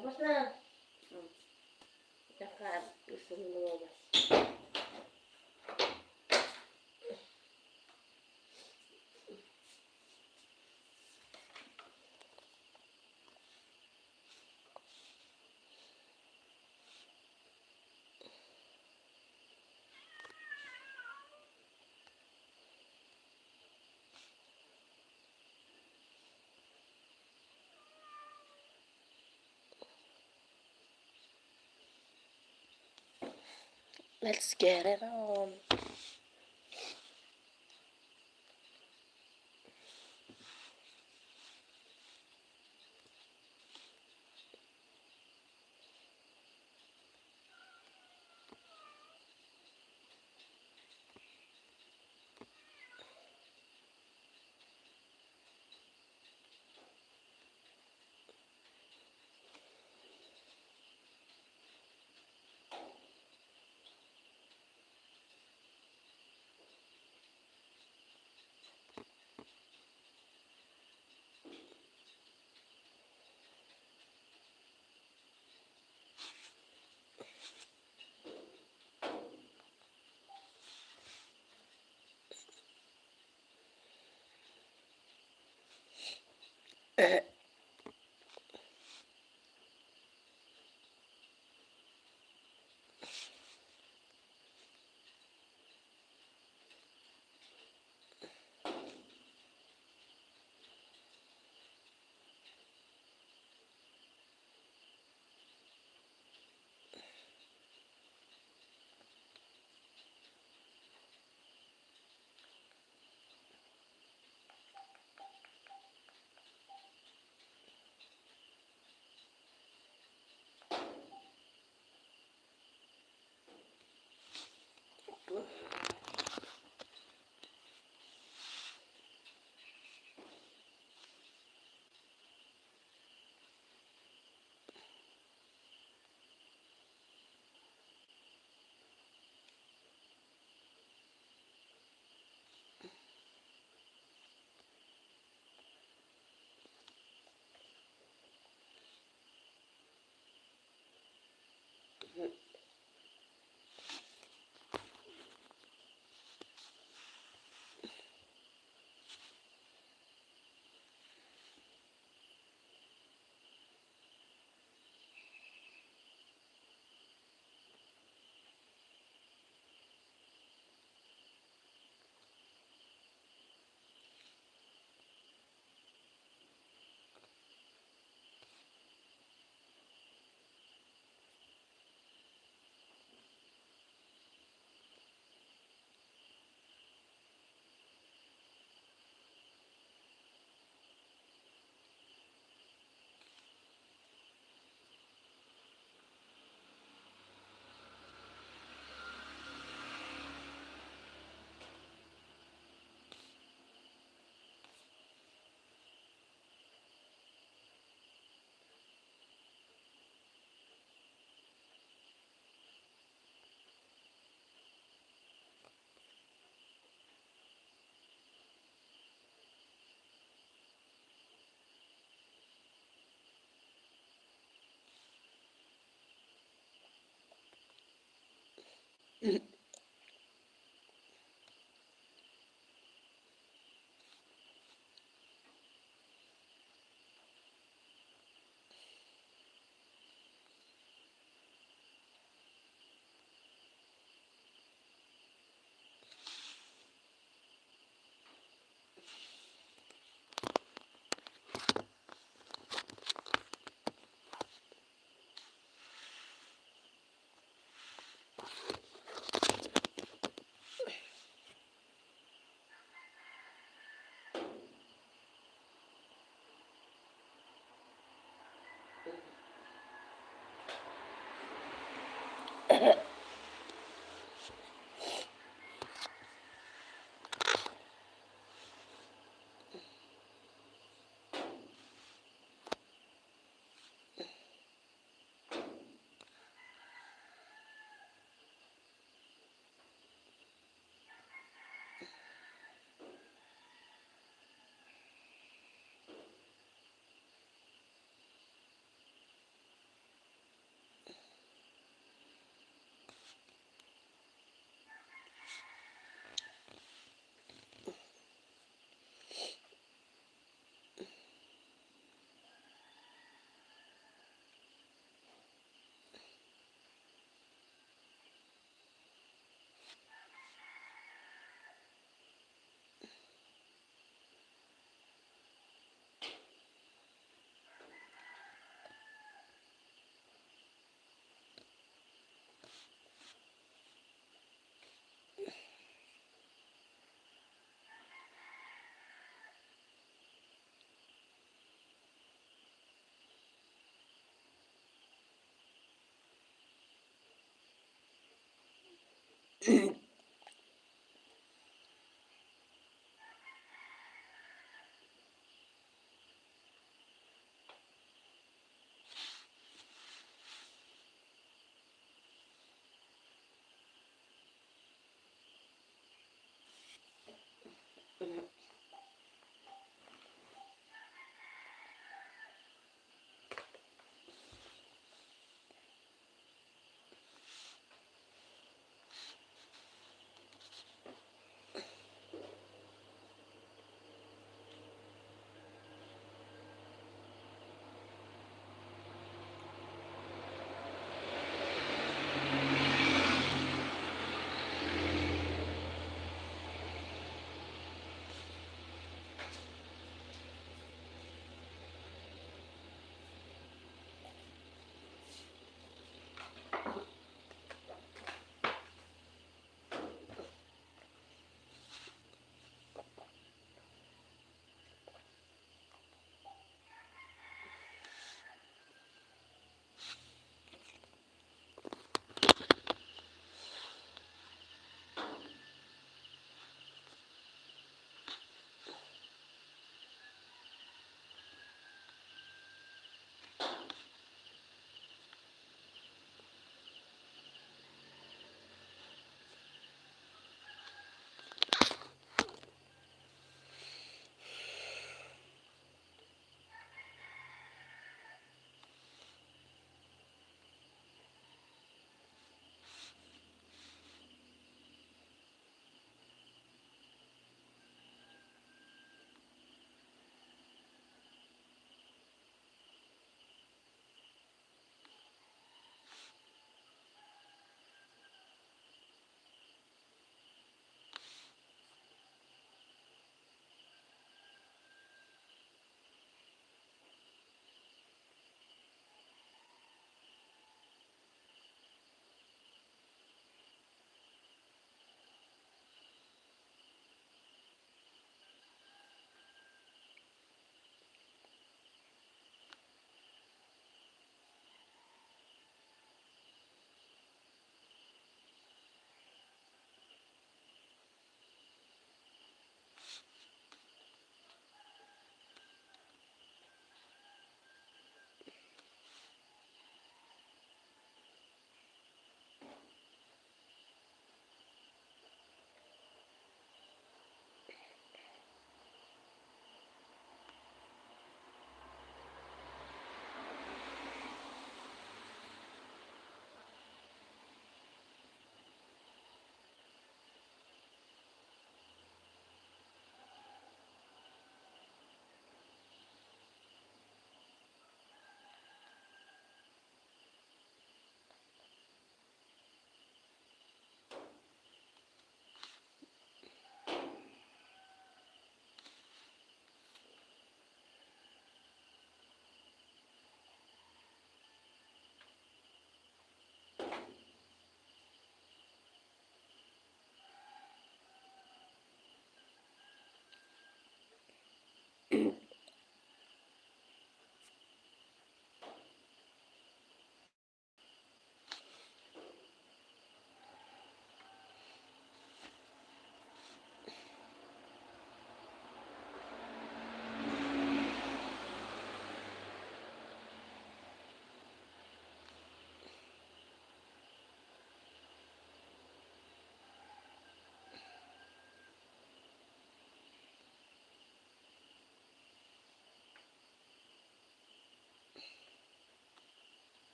Labas na. Hmm. Tsaka gusto mo lumabas. Let's get it on.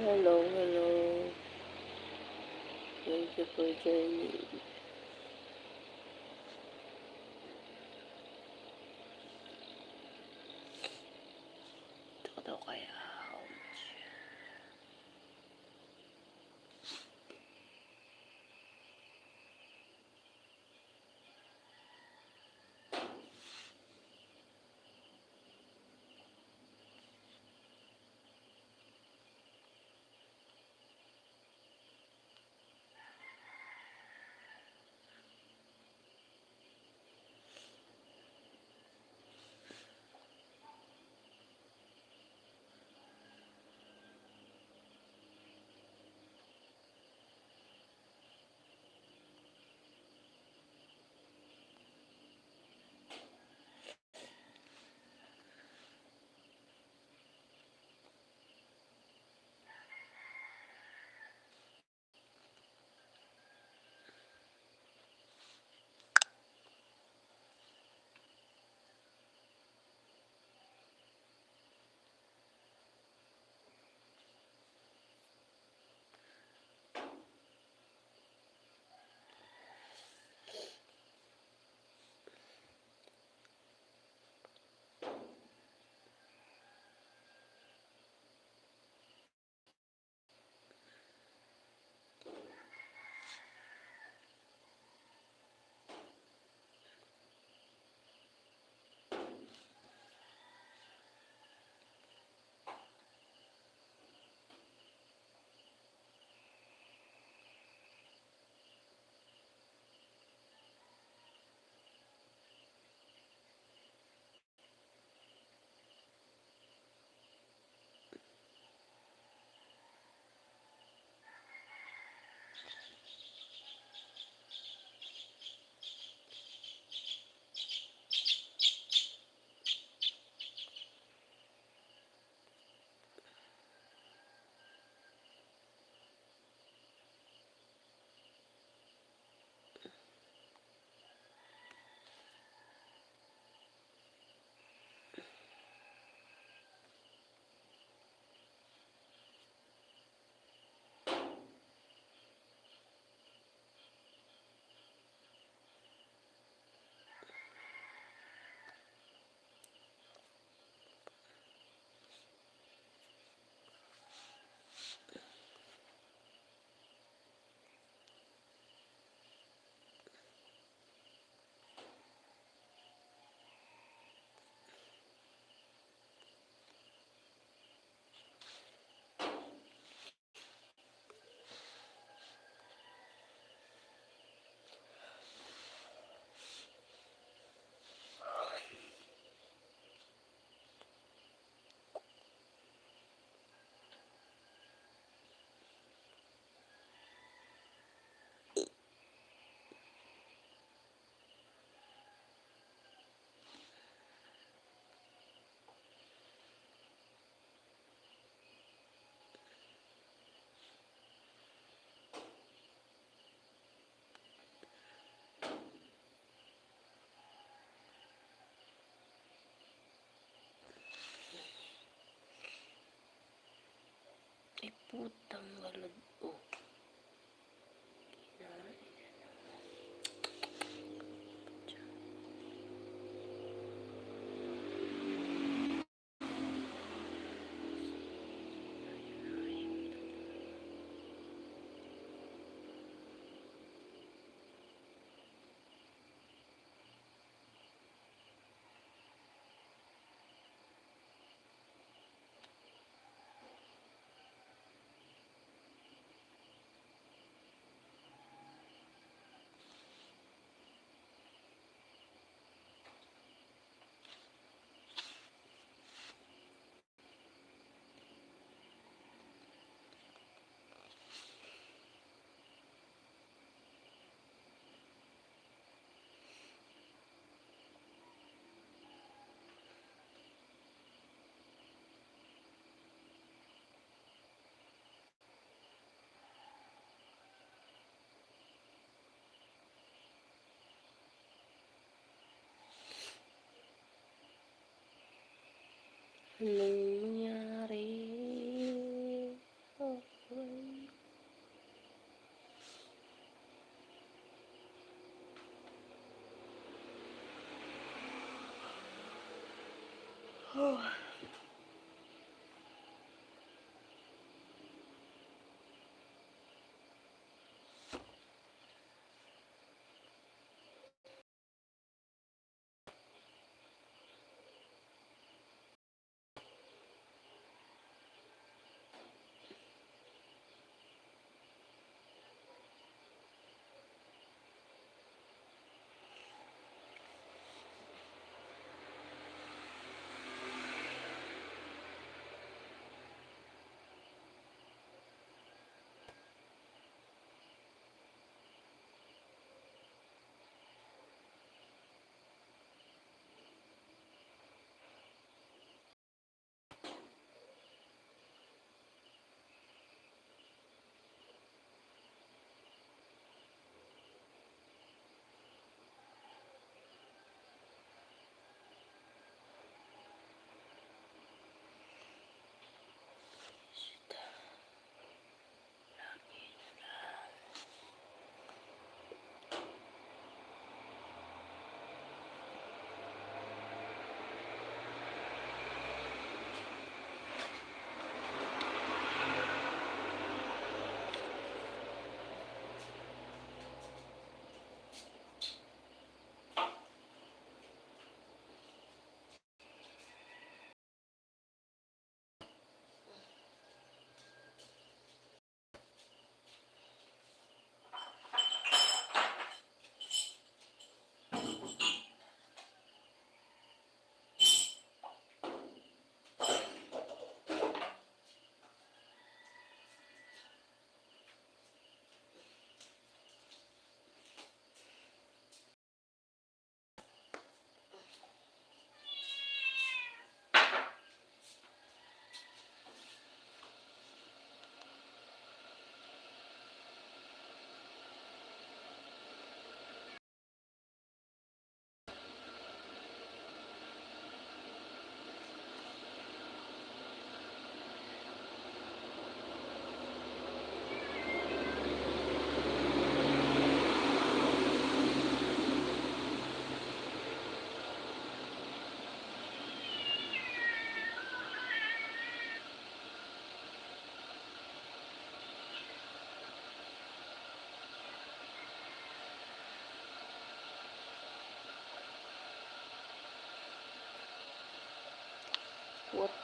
Hello, hello. Thank you for joining. Ito daw kaya. Ay, putang walad. Oh. Anong nangyari? Oh. What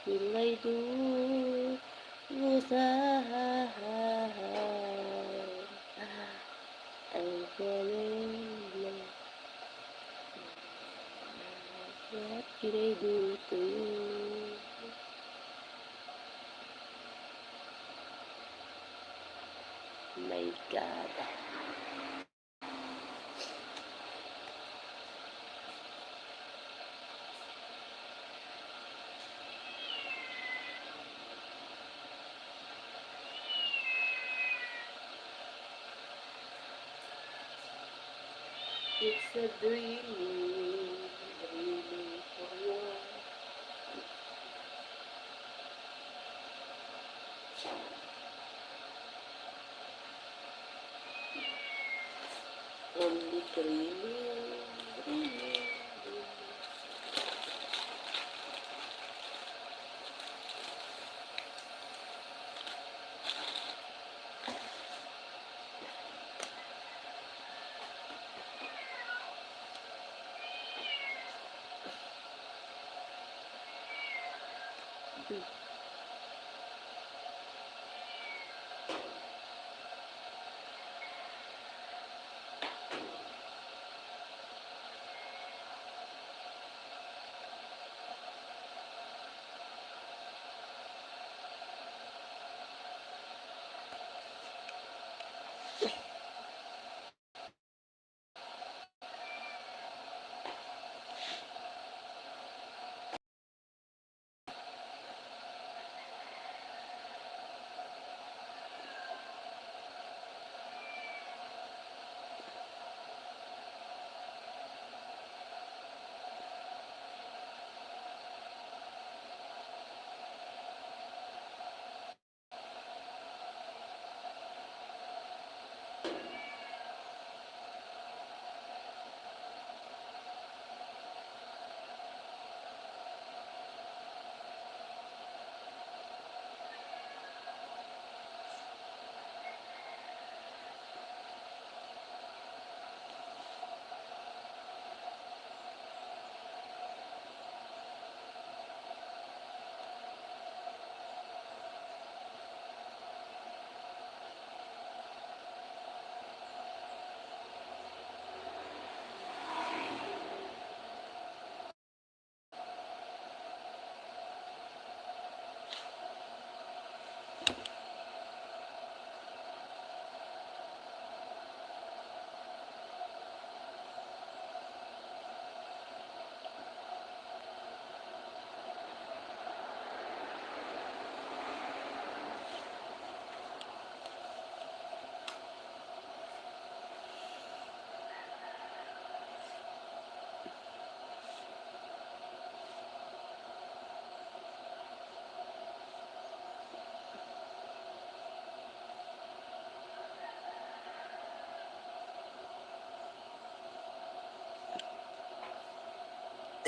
will I do without I'm falling? What did I do to you? My God. It's a dreaming, dreaming for you. Only dreaming, dreaming, dreaming.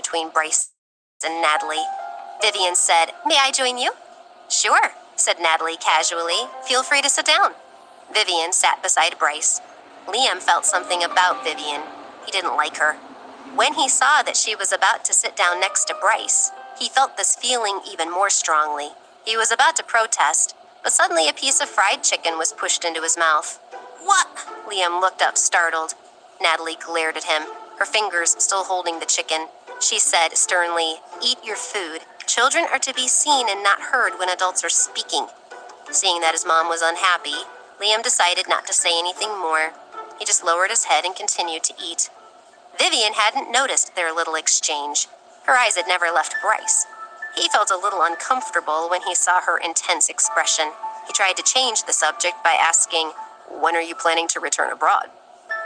between Bryce and Natalie. Vivian said, "May I join you?" "Sure," said Natalie casually. "Feel free to sit down." Vivian sat beside Bryce. Liam felt something about Vivian. He didn't like her. When he saw that she was about to sit down next to Bryce, he felt this feeling even more strongly. He was about to protest, but suddenly a piece of fried chicken was pushed into his mouth. "What?" Liam looked up, startled. Natalie glared at him, her fingers still holding the chicken. She said sternly, "Eat your food. Children are to be seen and not heard when adults are speaking." Seeing that his mom was unhappy, Liam decided not to say anything more. He just lowered his head and continued to eat. Vivian hadn't noticed their little exchange. Her eyes had never left Bryce. He felt a little uncomfortable when he saw her intense expression. He tried to change the subject by asking, "When are you planning to return abroad?"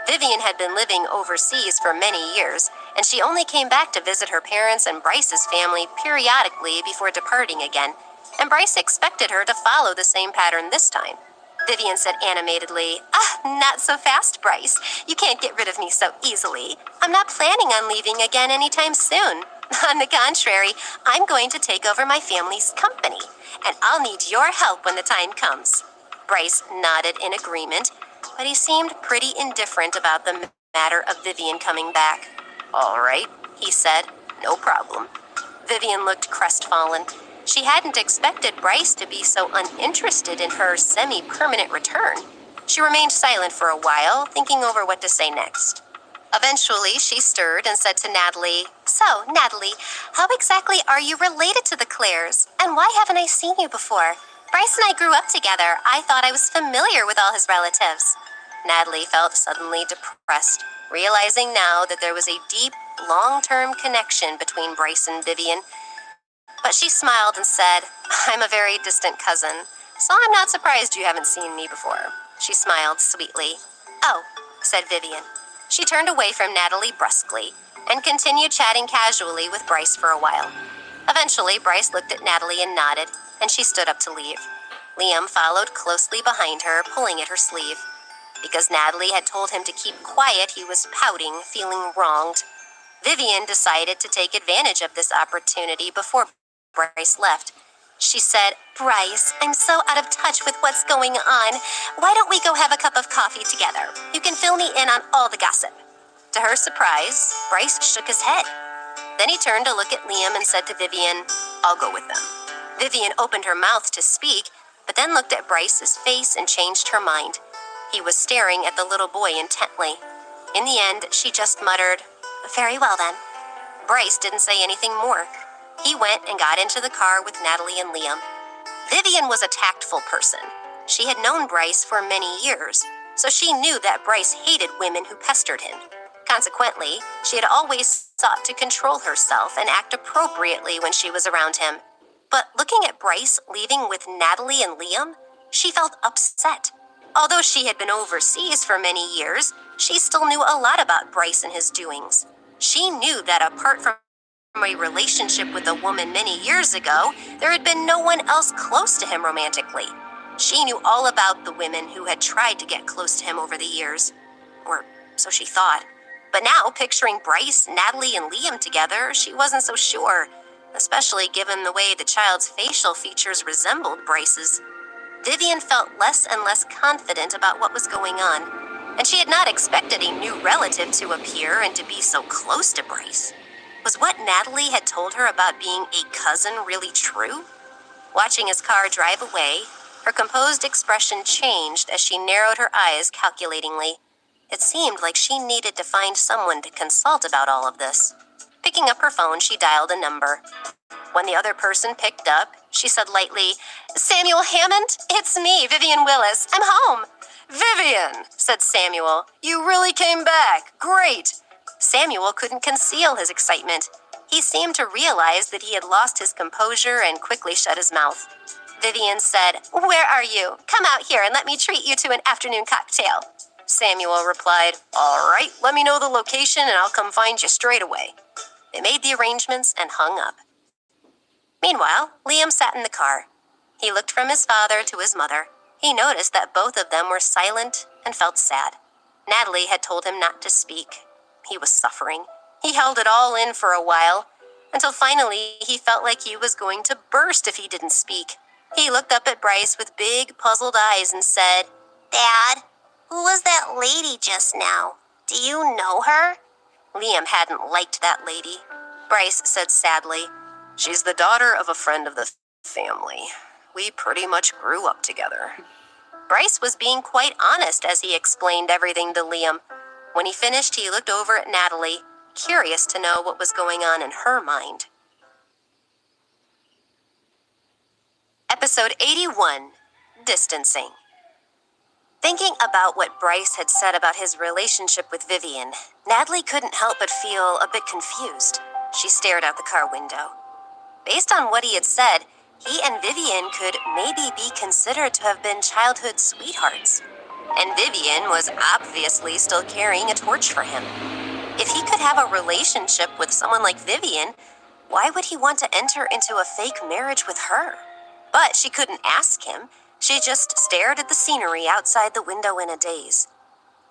Vivian had been living overseas for many years, and she only came back to visit her parents and Bryce's family periodically before departing again, and Bryce expected her to follow the same pattern this time. Vivian said animatedly, "Not so fast, Bryce. You can't get rid of me so easily. I'm not planning on leaving again anytime soon. On the contrary, I'm going to take over my family's company, and I'll need your help when the time comes." Bryce nodded in agreement, but he seemed pretty indifferent about the matter of Vivian coming back. "All right," he said, "no problem." Vivian looked crestfallen. She hadn't expected Bryce to be so uninterested in her semi-permanent return. She remained silent for a while, thinking over what to say next. Eventually, she stirred and said to Natalie, "So, Natalie, how exactly are you related to the Claires? And why haven't I seen you before? Bryce and I grew up together. I thought I was familiar with all his relatives." Natalie felt suddenly depressed, realizing now that there was a deep, long-term connection between Bryce and Vivian. But she smiled and said, "I'm a very distant cousin, so I'm not surprised you haven't seen me before." She smiled sweetly. "Oh," said Vivian. She turned away from Natalie brusquely and continued chatting casually with Bryce for a while. Eventually, Bryce looked at Natalie and nodded, and she stood up to leave. Liam followed closely behind her, pulling at her sleeve. Because Natalie had told him to keep quiet, he was pouting, feeling wronged. Vivian decided to take advantage of this opportunity before Bryce left. She said, "Bryce, I'm so out of touch with what's going on. Why don't we go have a cup of coffee together? You can fill me in on all the gossip." To her surprise, Bryce shook his head. Then he turned to look at Liam and said to Vivian, "I'll go with them." Vivian opened her mouth to speak, but then looked at Bryce's face and changed her mind. He was staring at the little boy intently. In the end, she just muttered, "Very well then." Bryce didn't say anything more. He went and got into the car with Natalie and Liam. Vivian was a tactful person. She had known Bryce for many years, so she knew that Bryce hated women who pestered him. Consequently, she had always sought to control herself and act appropriately when she was around him. But looking at Bryce leaving with Natalie and Liam, she felt upset. Although she had been overseas for many years, she still knew a lot about Bryce and his doings. She knew that apart from a relationship with a woman many years ago, there had been no one else close to him romantically. She knew all about the women who had tried to get close to him over the years. Or so she thought. But now, picturing Bryce, Natalie, and Liam together, she wasn't so sure, especially given the way the child's facial features resembled Bryce's. Vivian felt less and less confident about what was going on, and she had not expected a new relative to appear and to be so close to Bryce. Was what Natalie had told her about being a cousin really true? Watching his car drive away, her composed expression changed as she narrowed her eyes calculatingly. It seemed like she needed to find someone to consult about all of this. Picking up her phone, she dialed a number. When the other person picked up, she said lightly, "Samuel Hammond? It's me, Vivian Willis. I'm home." "Vivian," said Samuel, "you really came back. Great." Samuel couldn't conceal his excitement. He seemed to realize that he had lost his composure and quickly shut his mouth. Vivian said, "Where are you? Come out here and let me treat you to an afternoon cocktail." Samuel replied, "All right, let me know the location and I'll come find you straight away." They made the arrangements and hung up. Meanwhile, Liam sat in the car. He looked from his father to his mother. He noticed that both of them were silent and felt sad. Natalie had told him not to speak. He was suffering. He held it all in for a while, until finally he felt like he was going to burst if he didn't speak. He looked up at Bryce with big, puzzled eyes and said, "Dad, who was that lady just now? Do you know her?" Liam hadn't liked that lady. Bryce said sadly, "She's the daughter of a friend of the family. We pretty much grew up together." Bryce was being quite honest as he explained everything to Liam. When he finished, he looked over at Natalie, curious to know what was going on in her mind. Episode 81, Distancing. Thinking about what Bryce had said about his relationship with Vivian, Natalie couldn't help but feel a bit confused. She stared out the car window. Based on what he had said, he and Vivian could maybe be considered to have been childhood sweethearts. And Vivian was obviously still carrying a torch for him. If he could have a relationship with someone like Vivian, why would he want to enter into a fake marriage with her? But she couldn't ask him. She just stared at the scenery outside the window in a daze.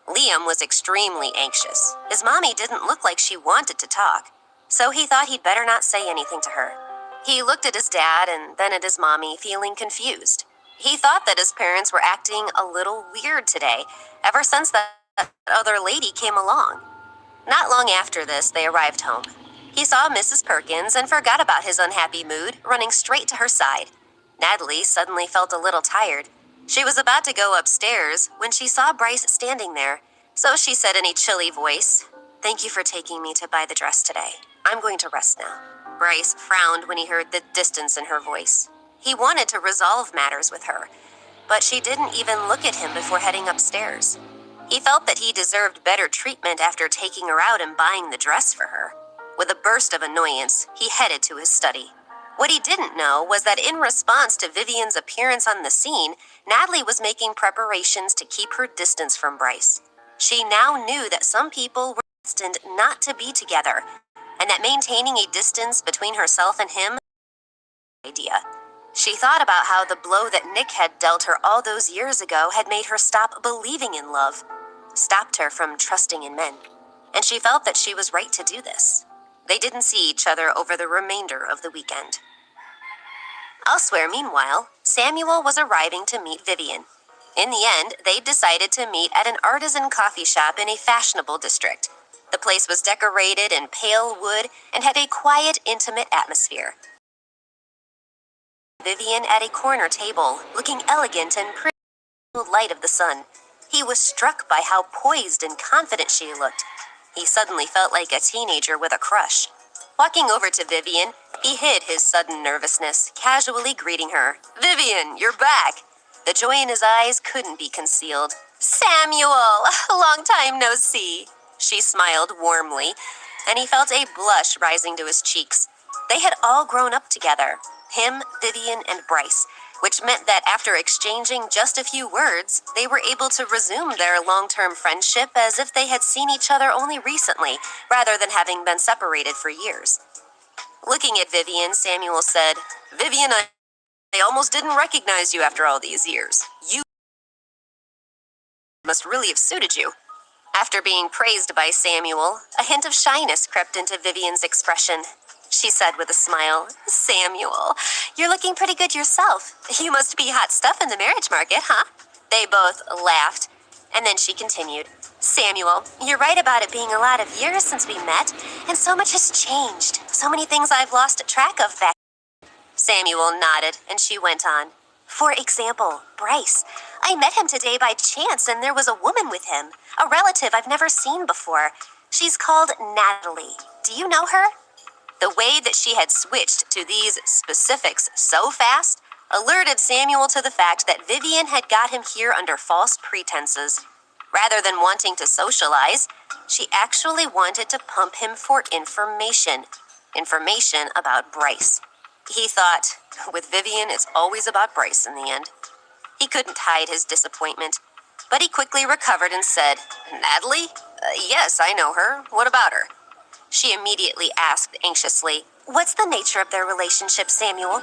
Liam was extremely anxious. His mommy didn't look like she wanted to talk, so he thought he'd better not say anything to her. He looked at his dad and then at his mommy, feeling confused. He thought that his parents were acting a little weird today, ever since that other lady came along. Not long after this, they arrived home. He saw Mrs. Perkins and forgot about his unhappy mood, running straight to her side. Natalie suddenly felt a little tired. She was about to go upstairs when she saw Bryce standing there, so she said in a chilly voice, "Thank you for taking me to buy the dress today. I'm going to rest now." Bryce frowned when he heard the distance in her voice. He wanted to resolve matters with her, but she didn't even look at him before heading upstairs. He felt that he deserved better treatment after taking her out and buying the dress for her. With a burst of annoyance, he headed to his study. What he didn't know was that in response to Vivian's appearance on the scene, Natalie was making preparations to keep her distance from Bryce. She now knew that some people were destined not to be together, and that maintaining a distance between herself and him was a good idea. She thought about how the blow that Nick had dealt her all those years ago had made her stop believing in love, stopped her from trusting in men, and she felt that she was right to do this. They didn't see each other over the remainder of the weekend. Elsewhere, meanwhile, Samuel was arriving to meet Vivian. In the end, they decided to meet at an artisan coffee shop in a fashionable district. The place was decorated in pale wood and had a quiet, intimate atmosphere. Vivian at a corner table, looking elegant and pretty in the light of the sun. He was struck by how poised and confident she looked. He suddenly felt like a teenager with a crush. Walking over to Vivian, he hid his sudden nervousness, casually greeting her. "Vivian, you're back!" The joy in his eyes couldn't be concealed. "Samuel, long time no see." She smiled warmly, and he felt a blush rising to his cheeks. They had all grown up together, him, Vivian, and Bryce, which meant that after exchanging just a few words, they were able to resume their long-term friendship as if they had seen each other only recently, rather than having been separated for years. Looking at Vivian, Samuel said, "Vivian, I almost didn't recognize you after all these years. You must really have suited you." After being praised by Samuel, a hint of shyness crept into Vivian's expression. She said with a smile, "Samuel, you're looking pretty good yourself. You must be hot stuff in the marriage market, huh?" They both laughed, and then she continued, "Samuel, you're right about it being a lot of years since we met, and so much has changed. So many things I've lost track of back." Samuel nodded, and she went on. "For example, Bryce. I met him today by chance, and there was a woman with him, a relative I've never seen before. She's called Natalie. Do you know her?" The way that she had switched to these specifics so fast alerted Samuel to the fact that Vivian had got him here under false pretenses. Rather than wanting to socialize, she actually wanted to pump him for information about Bryce. He thought, with Vivian, it's always about Bryce in the end. He couldn't hide his disappointment, but he quickly recovered and said, "Natalie? Yes, I know her. What about her?" She immediately asked anxiously, "What's the nature of their relationship, Samuel?"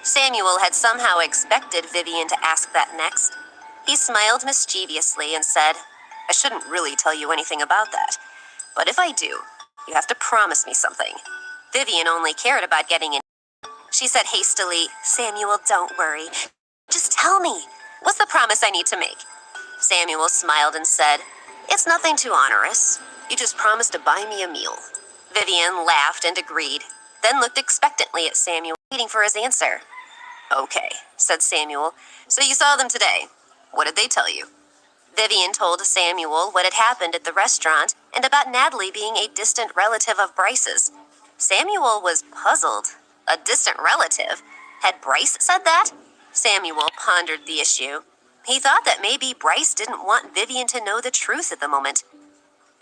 Samuel had somehow expected Vivian to ask that next. He smiled mischievously and said, "I shouldn't really tell you anything about that. But if I do, you have to promise me something." Vivian only cared about getting in. She said hastily, "Samuel, don't worry. Just tell me. What's the promise I need to make?" Samuel smiled and said, "It's nothing too onerous. You just promised to buy me a meal." Vivian laughed and agreed, then looked expectantly at Samuel, waiting for his answer. "Okay," said Samuel. "So you saw them today. What did they tell you?" Vivian told Samuel what had happened at the restaurant and about Natalie being a distant relative of Bryce's. Samuel was puzzled. A distant relative? Had Bryce said that? Samuel pondered the issue. He thought that maybe Bryce didn't want Vivian to know the truth at the moment.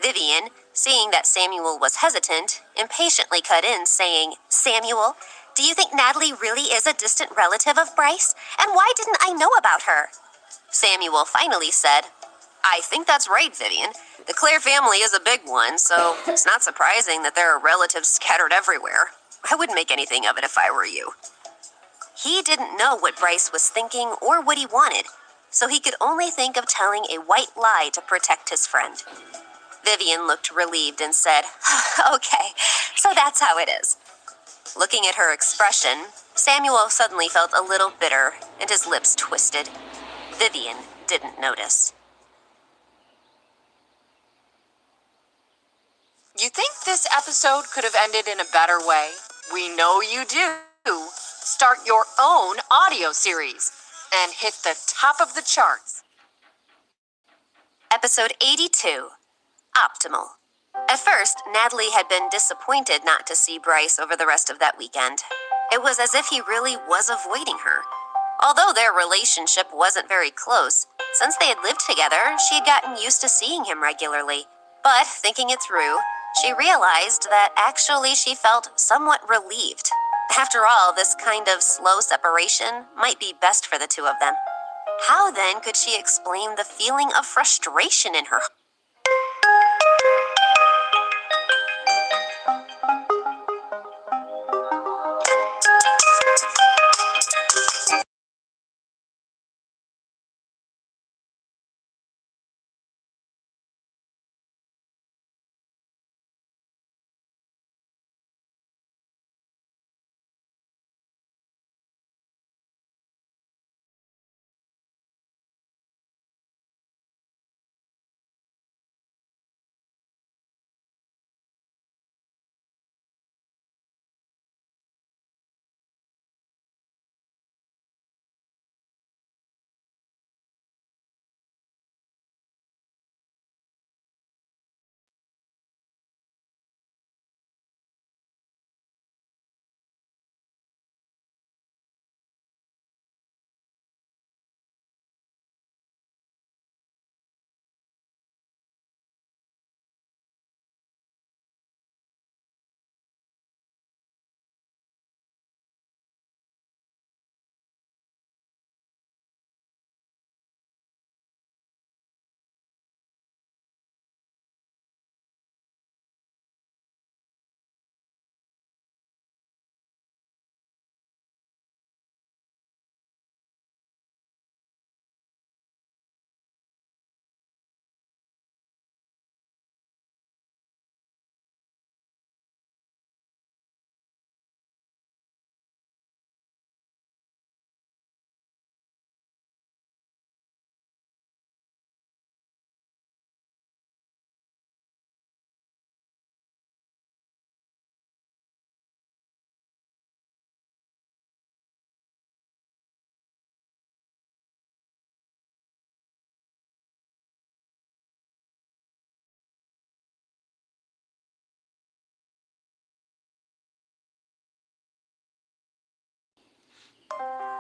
Vivian, seeing that Samuel was hesitant, impatiently cut in, saying, "Samuel, do you think Natalie really is a distant relative of Bryce? And why didn't I know about her?" Samuel finally said, "I think that's right, Vivian. The Clare family is a big one, so it's not surprising that there are relatives scattered everywhere. I wouldn't make anything of it if I were you." He didn't know what Bryce was thinking or what he wanted, so he could only think of telling a white lie to protect his friend. Vivian looked relieved and said, "Okay, so that's how it is." Looking at her expression, Samuel suddenly felt a little bitter and his lips twisted. Vivian didn't notice. You think this episode could have ended in a better way? We know you do. Start your own audio series and hit the top of the charts. Episode 82, Optimal. At first, Natalie had been disappointed not to see Bryce over the rest of that weekend. It was as if he really was avoiding her. Although their relationship wasn't very close, since they had lived together, she had gotten used to seeing him regularly. But thinking it through, she realized that actually she felt somewhat relieved. After all, this kind of slow separation might be best for the two of them. How then could she explain the feeling of frustration in her heart?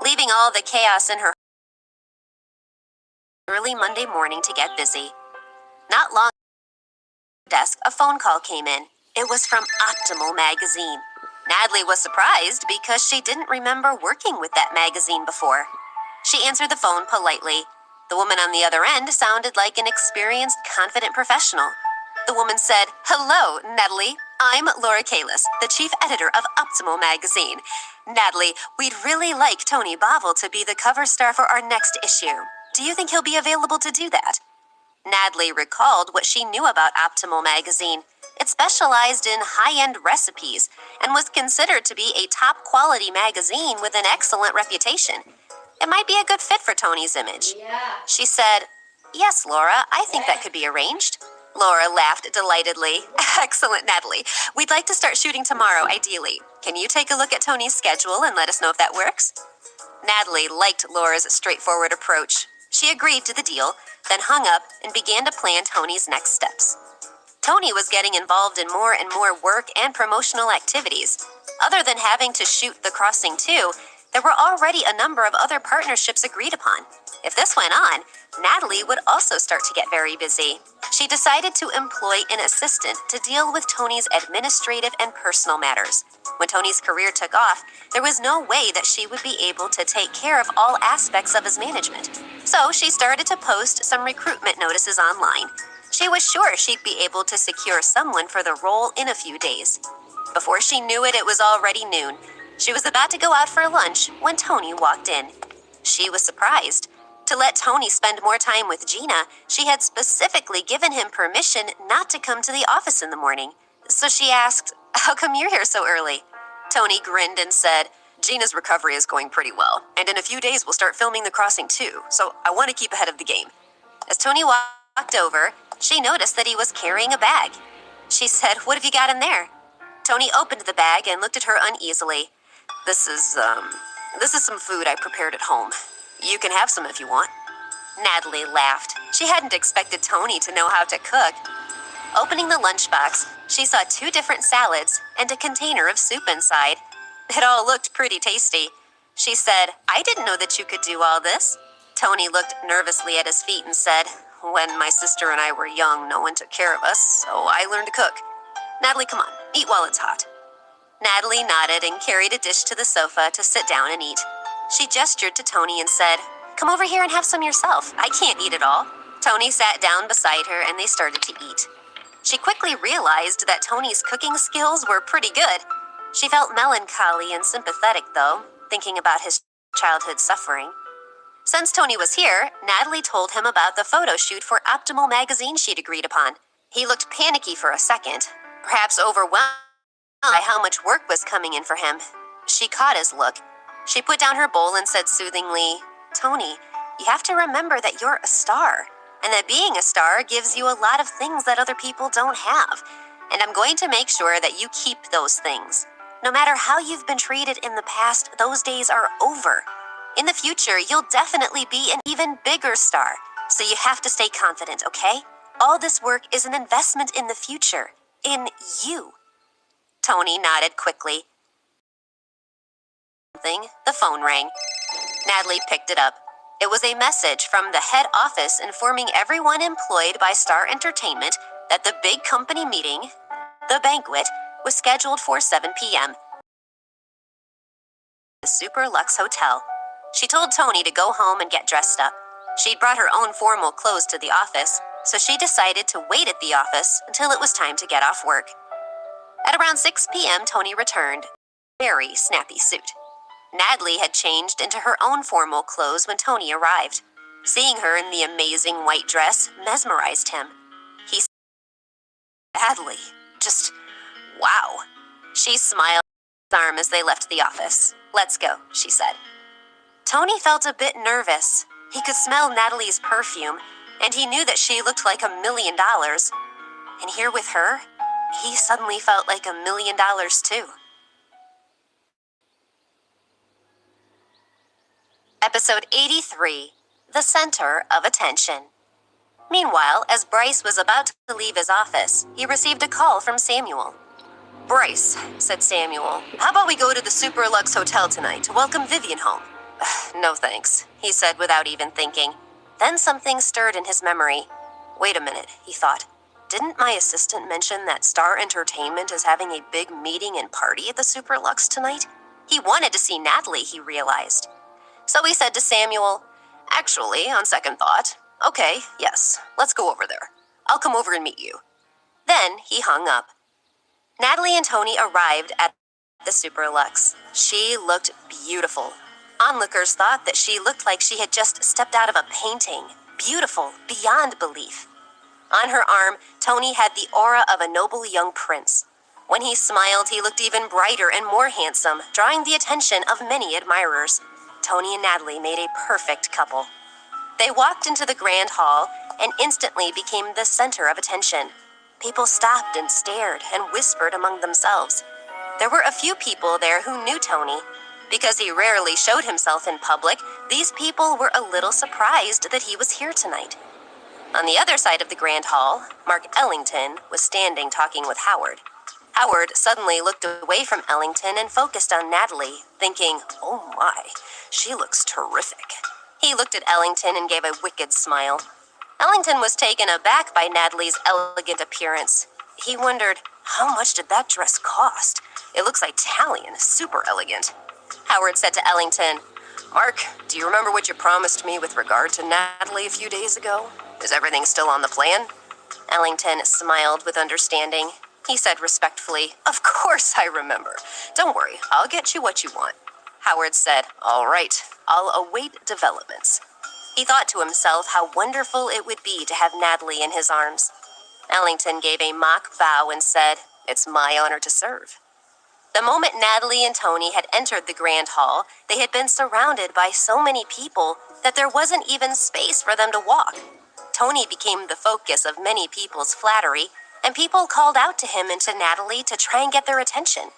Leaving all the chaos in her early Monday morning to get busy. Not long after her desk, a phone call came in. It was from Optimal magazine. Natalie was surprised because she didn't remember working with that magazine before. She answered the phone politely. The woman on the other end sounded like an experienced, confident professional. The woman said, "Hello, Natalie. I'm Laura Kalis, the chief editor of Optimal magazine. Natalie, we'd really like Tony Bavel to be the cover star for our next issue. Do you think he'll be available to do that?" Natalie recalled what she knew about Optimal magazine. It specialized in high-end recipes and was considered to be a top-quality magazine with an excellent reputation. It might be a good fit for Tony's image. Yeah. She said, "Yes, Laura, I think that could be arranged." Laura laughed delightedly. "Excellent, Natalie. We'd like to start shooting tomorrow, ideally. Can you take a look at Tony's schedule and let us know if that works?" Natalie liked Laura's straightforward approach. She agreed to the deal, then hung up and began to plan Tony's next steps. Tony was getting involved in more and more work and promotional activities. Other than having to shoot The Crossing 2, there were already a number of other partnerships agreed upon. If this went on, Natalie would also start to get very busy. She decided to employ an assistant to deal with Tony's administrative and personal matters. When Tony's career took off, there was no way that she would be able to take care of all aspects of his management. So she started to post some recruitment notices online. She was sure she'd be able to secure someone for the role in a few days. Before she knew it, it was already noon. She was about to go out for lunch when Tony walked in. She was surprised. To let Tony spend more time with Gina, she had specifically given him permission not to come to the office in the morning. So she asked, "How come you're here so early?" Tony grinned and said, "Gina's recovery is going pretty well, and in a few days we'll start filming The Crossing 2, so I want to keep ahead of the game." As Tony walked over, she noticed that he was carrying a bag. She said, "What have you got in there?" Tony opened the bag and looked at her uneasily. This is some food I prepared at home. You can have some if you want." Natalie laughed. She hadn't expected Tony to know how to cook. Opening the lunchbox, she saw 2 different salads and a container of soup inside. It all looked pretty tasty. She said, "I didn't know that you could do all this." Tony looked nervously at his feet and said, "When my sister and I were young, no one took care of us, so I learned to cook. Natalie, come on, eat while it's hot." Natalie nodded and carried a dish to the sofa to sit down and eat. She gestured to Tony and said, "Come over here and have some yourself. I can't eat it all." Tony sat down beside her and they started to eat. She quickly realized that Tony's cooking skills were pretty good. She felt melancholy and sympathetic, though, thinking about his childhood suffering. Since Tony was here, Natalie told him about the photo shoot for Optimal magazine she'd agreed upon. He looked panicky for a second, perhaps overwhelmed by how much work was coming in for him. She caught his look. She put down her bowl and said soothingly, "Tony, you have to remember that you're a star, and that being a star gives you a lot of things that other people don't have. And I'm going to make sure that you keep those things. No matter how you've been treated in the past, those days are over. In the future, you'll definitely be an even bigger star, so you have to stay confident, okay? All this work is an investment in the future, in you." Tony nodded quickly. The phone rang. Natalie picked it up. It was a message from the head office informing everyone employed by Star Entertainment that the big company meeting, the banquet, was scheduled for 7 p.m. The Super Lux Hotel. She told Tony to go home and get dressed up. She'd brought her own formal clothes to the office, so she decided to wait at the office until it was time to get off work. At around 6 p.m., Tony returned. Very snappy suit. Natalie had changed into her own formal clothes when Tony arrived. Seeing her in the amazing white dress mesmerized him. He said, "Natalie, just wow." She smiled at his arm as they left the office. "Let's go," she said. Tony felt a bit nervous. He could smell Natalie's perfume, and he knew that she looked like $1 million. And here with her, he suddenly felt like $1 million too. Episode 83, The Center of Attention. Meanwhile, as Bryce was about to leave his office, he received a call from Samuel. "Bryce," said Samuel, "how about we go to the Super Lux Hotel tonight to welcome Vivian home?" "No thanks," he said without even thinking. Then something stirred in his memory. Wait a minute, he thought. Didn't my assistant mention that Star Entertainment is having a big meeting and party at the Super Lux tonight? He wanted to see Natalie, he realized. So he said to Samuel, "Actually, on second thought, okay, yes, let's go over there. I'll come over and meet you." Then he hung up. Natalie and Tony arrived at the Super Lux. She looked beautiful. Onlookers thought that she looked like she had just stepped out of a painting. Beautiful beyond belief. On her arm, Tony had the aura of a noble young prince. When he smiled, he looked even brighter and more handsome, drawing the attention of many admirers. Tony and Natalie made a perfect couple. They walked into the grand hall and instantly became the center of attention. People stopped and stared and whispered among themselves. There were a few people there who knew Tony. Because he rarely showed himself in public, these people were a little surprised that he was here tonight. On the other side of the grand hall, Mark Ellington was standing talking with Howard. Howard suddenly looked away from Ellington and focused on Natalie, thinking, "Oh my, she looks terrific." He looked at Ellington and gave a wicked smile. Ellington was taken aback by Natalie's elegant appearance. He wondered, how much did that dress cost? It looks Italian, super elegant. Howard said to Ellington, "Mark, do you remember what you promised me with regard to Natalie a few days ago? Is everything still on the plan?" Ellington smiled with understanding. He said respectfully, "Of course I remember. Don't worry, I'll get you what you want." Howard said, "All right, I'll await developments." He thought to himself how wonderful it would be to have Natalie in his arms. Ellington gave a mock bow and said, "It's my honor to serve." The moment Natalie and Tony had entered the grand hall, they had been surrounded by so many people that there wasn't even space for them to walk. Tony became the focus of many people's flattery, and people called out to him and to Natalie to try and get their attention.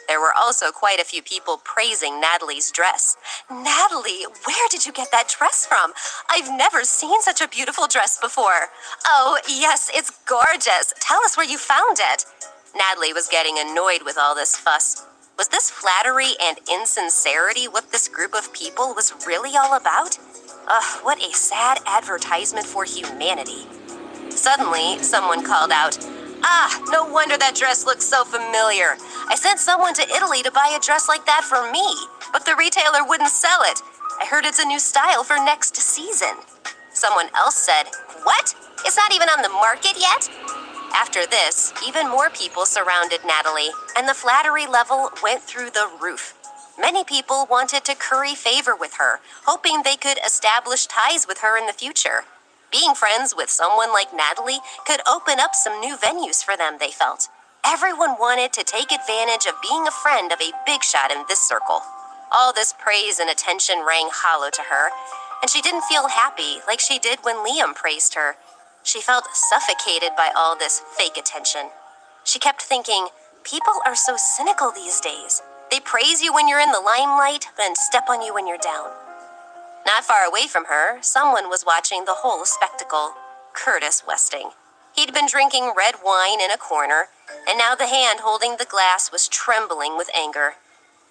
There were also quite a few people praising Natalie's dress. "Natalie, where did you get that dress from? I've never seen such a beautiful dress before." "Oh, yes, it's gorgeous. Tell us where you found it." Natalie was getting annoyed with all this fuss. Was this flattery and insincerity what this group of people was really all about? Ugh, what a sad advertisement for humanity. Suddenly, someone called out, "Ah, no wonder that dress looks so familiar. I sent someone to Italy to buy a dress like that for me, but the retailer wouldn't sell it. I heard it's a new style for next season." Someone else said, "What? It's not even on the market yet?" After this, even more people surrounded Natalie, and the flattery level went through the roof. Many people wanted to curry favor with her, hoping they could establish ties with her in the future. Being friends with someone like Natalie could open up some new venues for them, they felt. Everyone wanted to take advantage of being a friend of a big shot in this circle. All this praise and attention rang hollow to her, and she didn't feel happy like she did when Liam praised her. She felt suffocated by all this fake attention. She kept thinking, people are so cynical these days. They praise you when you're in the limelight, then step on you when you're down. Not far away from her, someone was watching the whole spectacle. Curtis Westing. He'd been drinking red wine in a corner, and now the hand holding the glass was trembling with anger.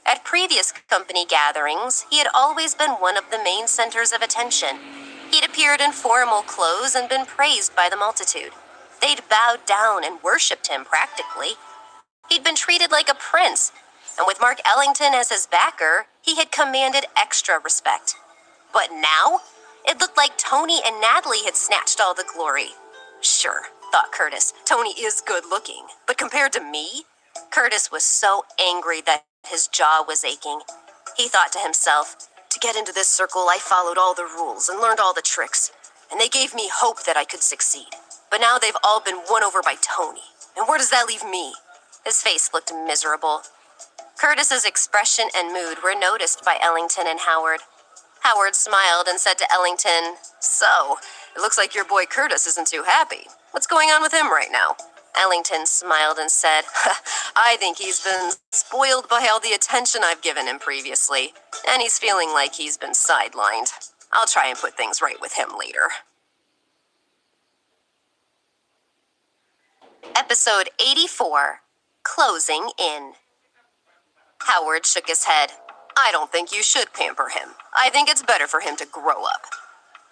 At previous company gatherings, he had always been one of the main centers of attention. He'd appeared in formal clothes and been praised by the multitude. They'd bowed down and worshipped him practically. He'd been treated like a prince, and with Mark Ellington as his backer, he had commanded extra respect. But now, it looked like Tony and Natalie had snatched all the glory. Sure, thought Curtis, Tony is good looking, but compared to me? Curtis was so angry that his jaw was aching. He thought to himself, to get into this circle, I followed all the rules and learned all the tricks, and they gave me hope that I could succeed. But now they've all been won over by Tony, and where does that leave me? His face looked miserable. Curtis's expression and mood were noticed by Ellington and Howard. Howard smiled and said to Ellington, "So, it looks like your boy Curtis isn't too happy. What's going on with him right now?" Ellington smiled and said, "I think he's been spoiled by all the attention I've given him previously, and he's feeling like he's been sidelined. I'll try and put things right with him later." Episode 84, Closing In. Howard shook his head. "I don't think you should pamper him. I think it's better for him to grow up."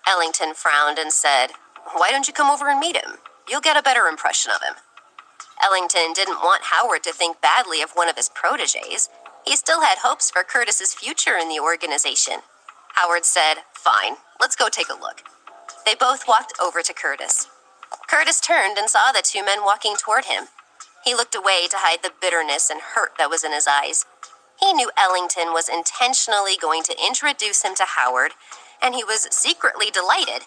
Ellington frowned and said, "Why don't you come over and meet him? You'll get a better impression of him." Ellington didn't want Howard to think badly of one of his protégés. He still had hopes for Curtis's future in the organization. Howard said, "Fine, let's go take a look." They both walked over to Curtis. Curtis turned and saw the two men walking toward him. He looked away to hide the bitterness and hurt that was in his eyes. He knew Ellington was intentionally going to introduce him to Howard, and he was secretly delighted.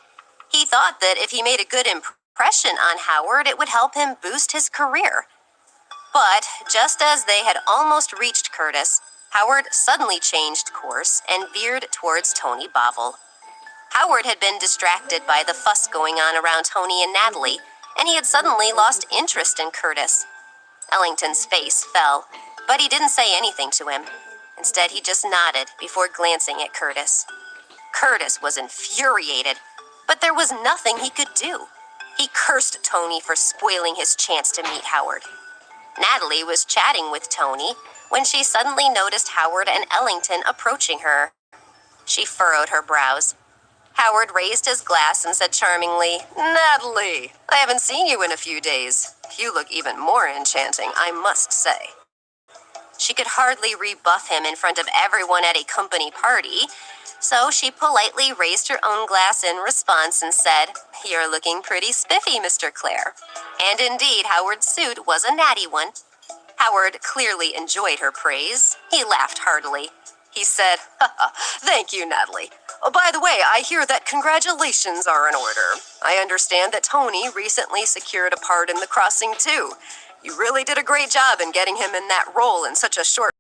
He thought that if he made a good impression impression on Howard, it would help him boost his career. But just as they had almost reached Curtis, Howard suddenly changed course and veered towards Tony Bobble. Howard had been distracted by the fuss going on around Tony and Natalie, and he had suddenly lost interest in Curtis. Ellington's face fell, but he didn't say anything to him. Instead, he just nodded before glancing at Curtis. Curtis was infuriated, but there was nothing he could do. He cursed Tony for spoiling his chance to meet Howard. Natalie was chatting with Tony when she suddenly noticed Howard and Ellington approaching her. She furrowed her brows. Howard raised his glass and said charmingly, "Natalie, I haven't seen you in a few days. You look even more enchanting, I must say." She could hardly rebuff him in front of everyone at a company party, so she politely raised her own glass in response and said, "You're looking pretty spiffy, Mr. Clare." And indeed, Howard's suit was a natty one. Howard clearly enjoyed her praise. He laughed heartily. He said, "Thank you, Natalie. Oh, by the way, I hear that congratulations are in order. I understand that Tony recently secured a part in The Crossing, too. You really did a great job in getting him in that role in such a short..."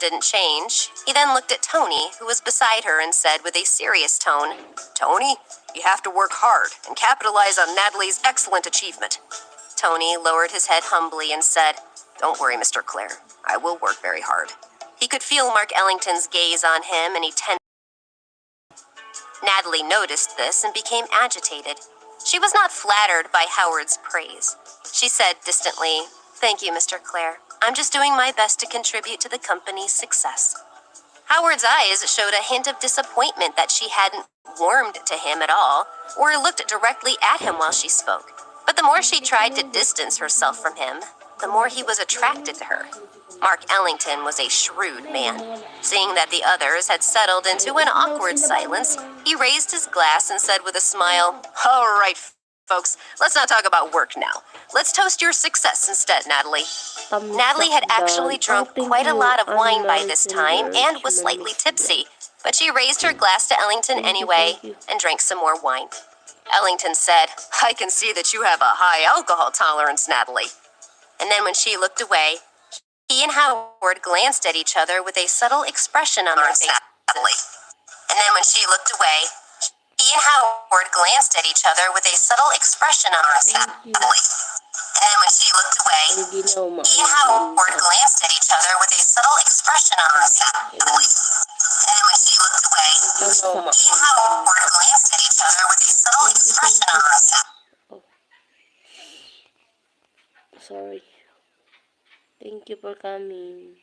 Didn't change. He then looked at Tony, who was beside her, and said with a serious tone, "Tony, you have to work hard and capitalize on Natalie's excellent achievement." Tony lowered his head humbly and said, "Don't worry, Mr. Clare. I will work very hard." He could feel Mark Ellington's gaze on him, and he Natalie noticed this and became agitated. She was not flattered by Howard's praise. She said distantly, "Thank you, Mr. Clare. I'm just doing my best to contribute to the company's success." Howard's eyes showed a hint of disappointment that she hadn't warmed to him at all, or looked directly at him while she spoke. But the more she tried to distance herself from him, the more he was attracted to her. Mark Ellington was a shrewd man. Seeing that the others had settled into an awkward silence, he raised his glass and said with a smile, "All right, folks, let's not talk about work now. Let's toast your success instead, Natalie." Natalie had actually drunk quite a lot of wine by this time and was slightly tipsy, but she raised her glass to Ellington anyway and drank some more wine. Ellington said, "I can see that you have a high alcohol tolerance, Natalie." And then when she looked away, he and Howard glanced at each other with a subtle expression on their faces. And then when she looked away, he and Howard glanced at each other with a subtle expression on their faces. And then when she looked away, he and Howard glanced at each other with a subtle expression on their faces. And then when she looked away, he and Howard glanced at each other with a subtle expression on their faces. Sorry. Thank you for coming.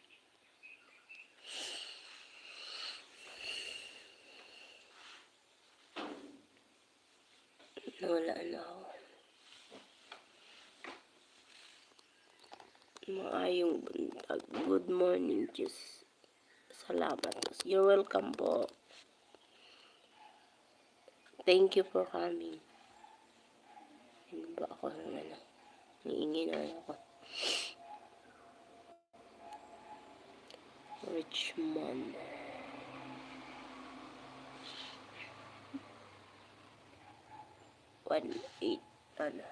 Nawala na ako. Maayong buntag. Good morning, Diyos. Salamat. You're welcome po. Thank you for coming. Ano ba ako ng ano? Hihingi na ako. Richmond. One eight. Ano?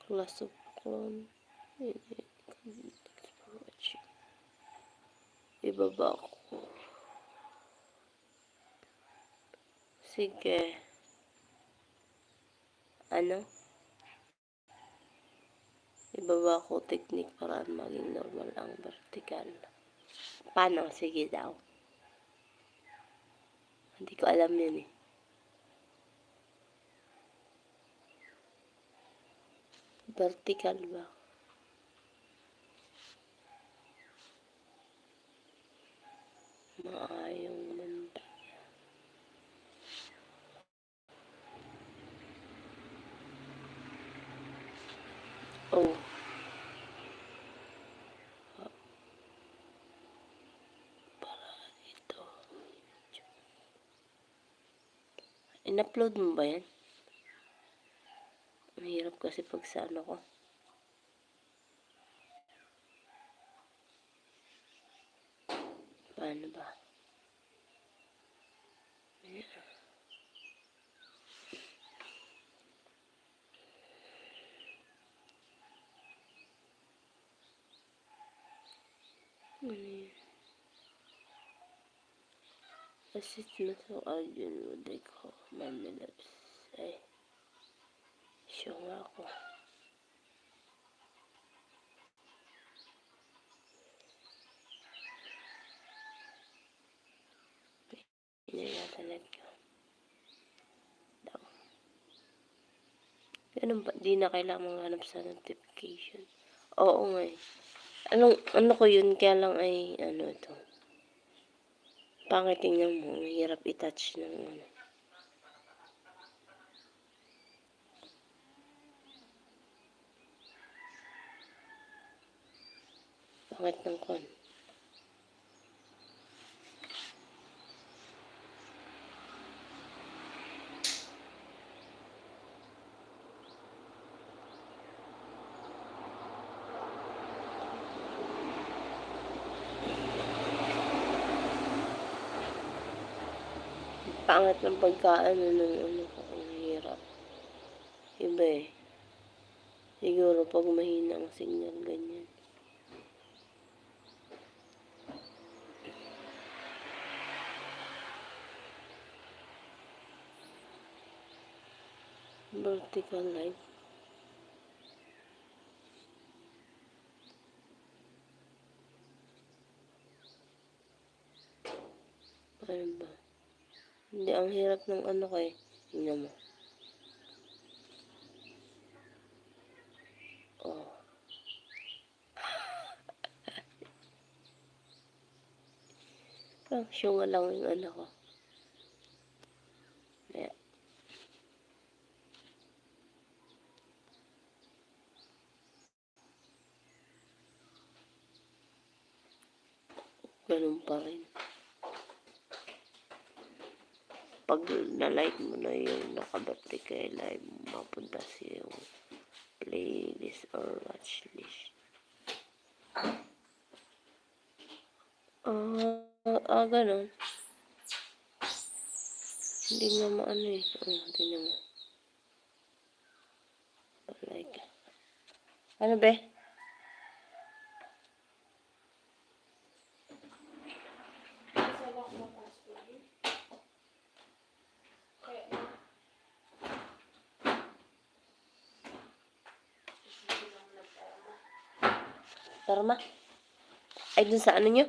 Class of clone. Ibaba ko. Sige. Ano? Ibaba ko technique para maging normal ang vertical. Paano? Sige daw. Hindi ko alam yun eh. Vertical ba? Maayong banda. Oh. Para dito. In-upload mo ba yan? Mahirap kasi pag sa ano ko. Paano ba? Ano yun? Assist mo sa audio mo, like ko, Mami Labs. Ay, show nga ako. Inayatalag ko. Ganun ba? Di na kailangan maghanap sa notification. Oo nga eh. Ano ko yun, kaya lang ay, ito. Pangit tingnan mo, mahirap i-touch ng Pangit ng kon. Pangit ng pagkaano ng ko, ang hirap. Iba eh. Siguro pag mahina ang signal, ganyan. Vertical line. Ano ba? Hindi, ang hirap ng ko eh. Tingnan mo. Oh. Show nga lang yung ko. Ayan. Ganun pa rin. Pag na-like mo na yung nakabati kay live, mapunta sa yung playlist or watchlist. Ganun. Hindi nga maano eh. Tingnan mo. Like. Ano be? Tarma? Ay, dun sa ano nyo?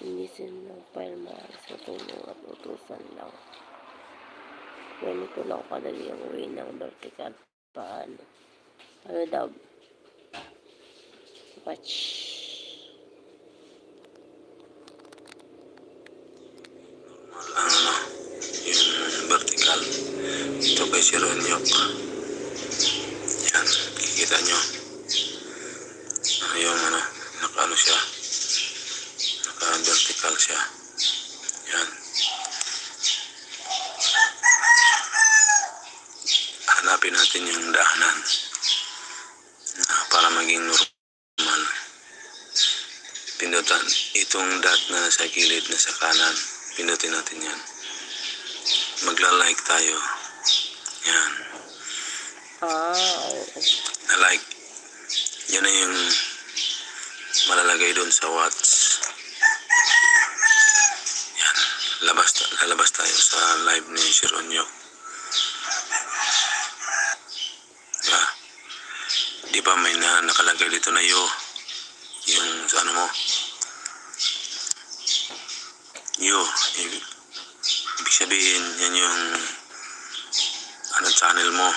Linisin ng file maaari sa tulong at utusan lang. Ganito lang kadali ang way ng vertical. Paano? Ano daw? Watch. Yung vertical. Ito kay si Ronyok. Yan, kikita nyo. Yung naka siya. Naka-vertical siya. Yan. Hanapin natin yung daanan para maging normal. Pindutan itong dot na sa gilid na sa kanan. Pindutin natin yan. Magla-like tayo. Yan. Na-like. Yan na yung malalagay doon sa watch. Yan. Lalabas tayo sa live ni Shironyo. Diba? Di ba may nakalagay dito na yung sa ano mo? Ibig sabihin, yan yung channel mo.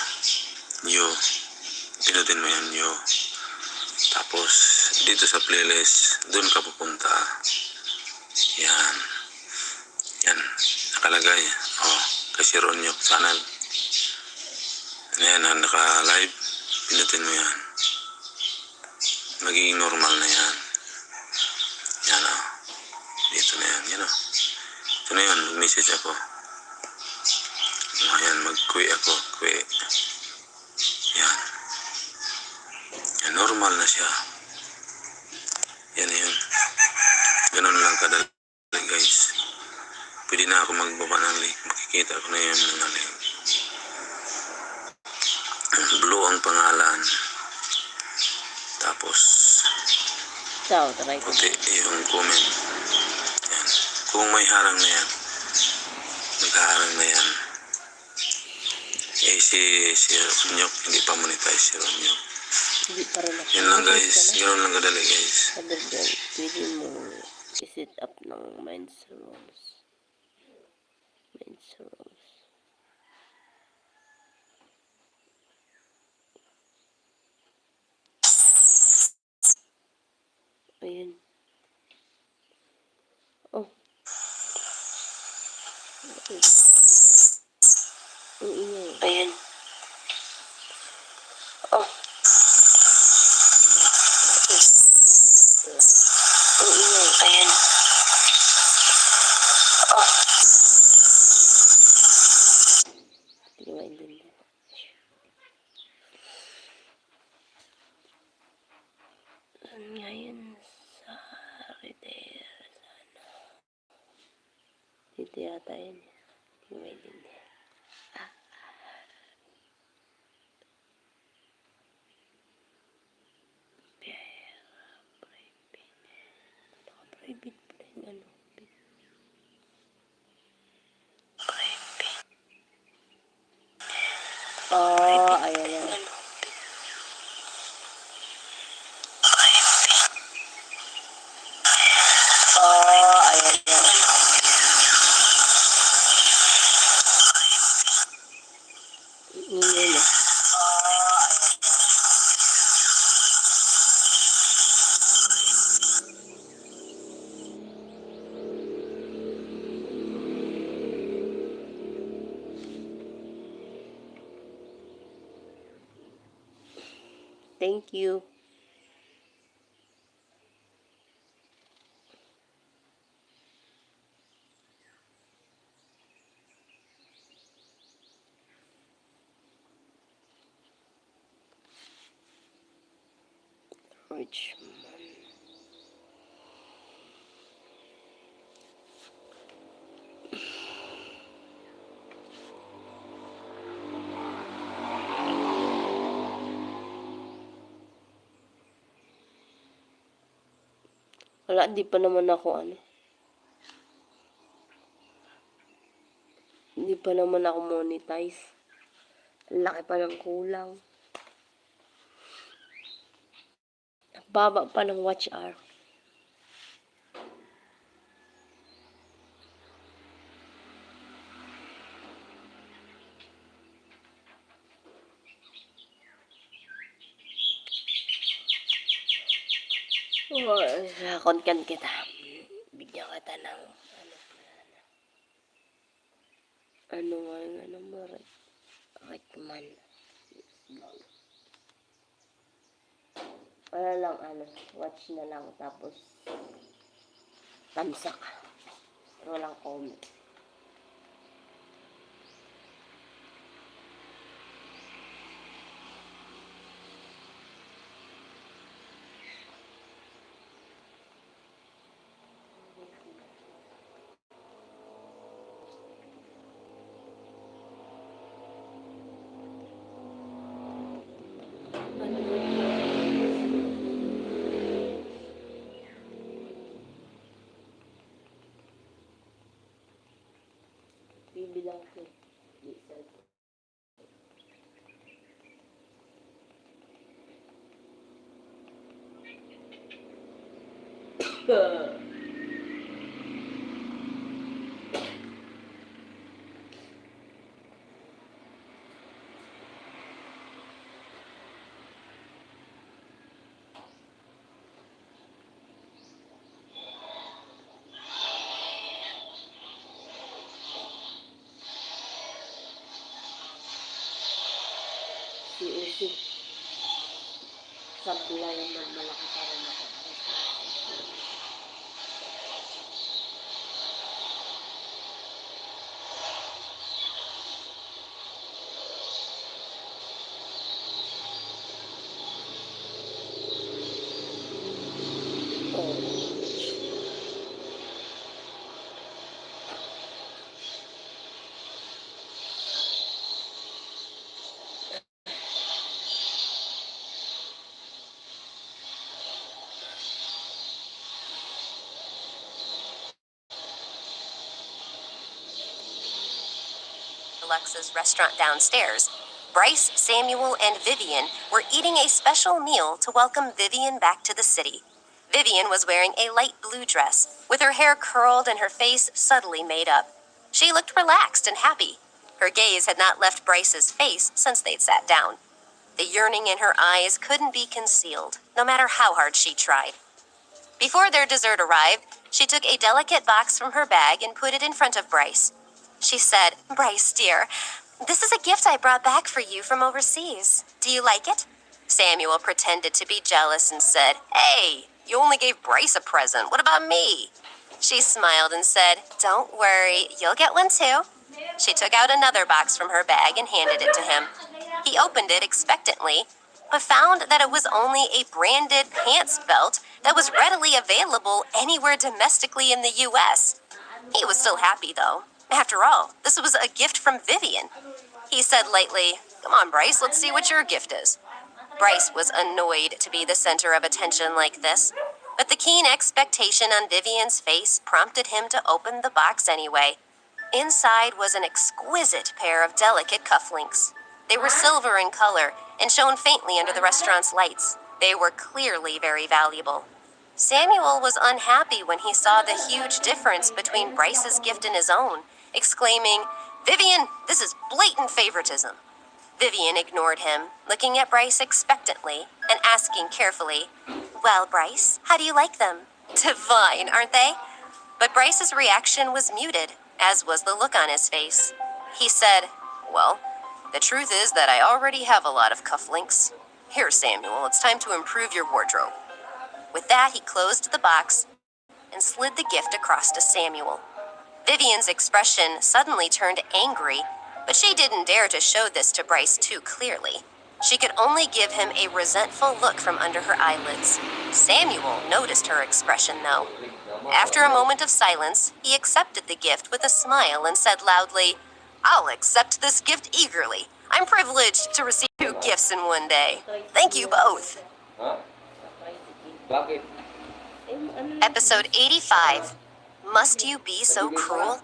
Pinutin mo yan, Tapos, dito sa playlist, doon ka pupunta. Yan. Yan. Nakalagay. Kasi Ron yung channel. Yan, naka-live. Pinutin mo yan. Magiging normal na yan. Yan, dito na yan. Yan, ito na yan. Mag-message ako. Ayan, mag-quit ako. Quit. Yan. Yan, normal na siya. Yan na yun. Ganun lang kadali guys. Pwede na ako magbaba ng link. Makikita ko na yung mga link. Blue ang pangalan. Tapos So, try ko. puti yung comment. Yan. Kung may harang na yan, maghaharang na yan. Eh si Ronyok, hindi pa monetize si Ronyok. Hindi pa rin ako. Yan lang guys. Ganun lang kadali guys. Other than, pwede mo i-set up ng Minds Rules. Minds Rules. Ayan. Oh. Ang ingay. Ayan. Oh. Ang ingay. Ayan. Oh. Hindi ko maintindihan. Ngayon sa retail sana. Dito yata yun. Hindi ko maintindihan. Private pa rin ano. Ayan yan. Ayan yan. Ingay na. Thank you. Richmond. Wala, di pa naman ako ano. Hindi pa naman ako monetize. Ang laki pa ng kulang. Baba pa ng watch hour. Sa content kita. Bigyan kita ng ano mo, recommend. Wala lang watch na lang tapos tamsak. Walang comment. Bibilang ko. Si Usi. Sablay na malaki pa rin ako. Oh. Lux's restaurant downstairs, Bryce, Samuel, and Vivian were eating a special meal to welcome Vivian back to the city. Vivian was wearing a light blue dress, with her hair curled and her face subtly made up. She looked relaxed and happy. Her gaze had not left Bryce's face since they'd sat down. The yearning in her eyes couldn't be concealed, no matter how hard she tried. Before their dessert arrived, she took a delicate box from her bag and put it in front of Bryce. She said, "Bryce, dear, this is a gift I brought back for you from overseas. Do you like it?" Samuel pretended to be jealous and said, "Hey, you only gave Bryce a present. What about me?" She smiled and said, "Don't worry, you'll get one too." She took out another box from her bag and handed it to him. He opened it expectantly, but found that it was only a branded pants belt that was readily available anywhere domestically in the U.S. He was still happy, though. After all, this was a gift from Vivian. He said lightly, "Come on, Bryce, let's see what your gift is." Bryce was annoyed to be the center of attention like this, but the keen expectation on Vivian's face prompted him to open the box anyway. Inside was an exquisite pair of delicate cufflinks. They were silver in color and shone faintly under the restaurant's lights. They were clearly very valuable. Samuel was unhappy when he saw the huge difference between Bryce's gift and his own, exclaiming, "Vivian, this is blatant favoritism." Vivian ignored him, looking at Bryce expectantly and asking carefully, "Well, Bryce, how do you like them? Divine, aren't they?" But Bryce's reaction was muted, as was the look on his face. He said, "Well, the truth is that I already have a lot of cufflinks. Here, Samuel, it's time to improve your wardrobe." With that, he closed the box and slid the gift across to Samuel. Vivian's expression suddenly turned angry, but she didn't dare to show this to Bryce too clearly. She could only give him a resentful look from under her eyelids. Samuel noticed her expression, though. After a moment of silence, he accepted the gift with a smile and said loudly, "I'll accept this gift eagerly. I'm privileged to receive 2 gifts in one day. Thank you both." Episode 85, Must You Be So Cruel?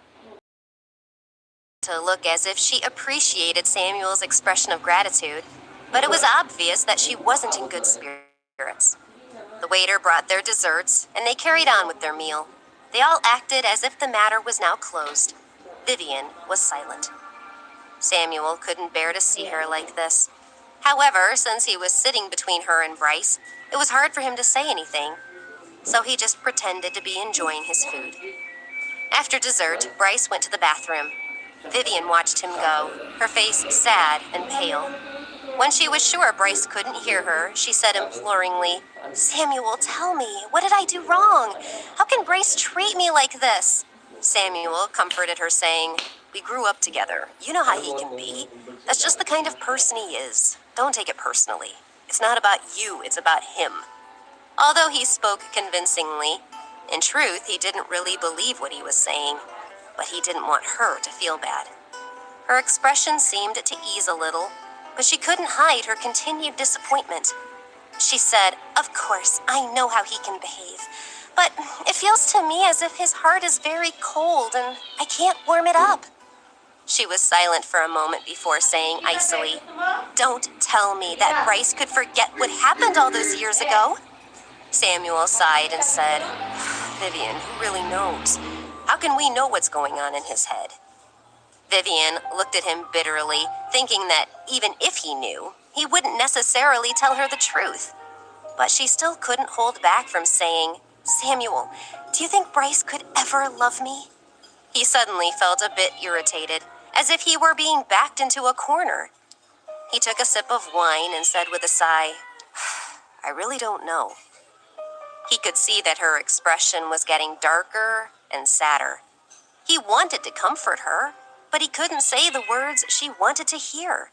To look as if she appreciated Samuel's expression of gratitude, but it was obvious that she wasn't in good spirits. The waiter brought their desserts, and they carried on with their meal. They all acted as if the matter was now closed. Vivian was silent. Samuel couldn't bear to see her like this. However, since he was sitting between her and Bryce, it was hard for him to say anything, so he just pretended to be enjoying his food. After dessert, Bryce went to the bathroom. Vivian watched him go, her face sad and pale. When she was sure Bryce couldn't hear her, she said imploringly, "Samuel, tell me, what did I do wrong? How can Bryce treat me like this?" Samuel comforted her, saying, "We grew up together. You know how he can be. That's just the kind of person he is. Don't take it personally. It's not about you, it's about him." Although he spoke convincingly, in truth, he didn't really believe what he was saying, but he didn't want her to feel bad. Her expression seemed to ease a little, but she couldn't hide her continued disappointment. She said, "Of course, I know how he can behave, but it feels to me as if his heart is very cold and I can't warm it up." She was silent for a moment before saying icily, "Don't tell me that Bryce could forget what happened all those years ago." Samuel sighed and said, "Vivian, who really knows? How can we know what's going on in his head?" Vivian looked at him bitterly, thinking that even if he knew, he wouldn't necessarily tell her the truth. But she still couldn't hold back from saying, "Samuel, do you think Bryce could ever love me?" He suddenly felt a bit irritated, as if he were being backed into a corner. He took a sip of wine and said with a sigh, "I really don't know." He could see that her expression was getting darker and sadder. He wanted to comfort her, but he couldn't say the words she wanted to hear.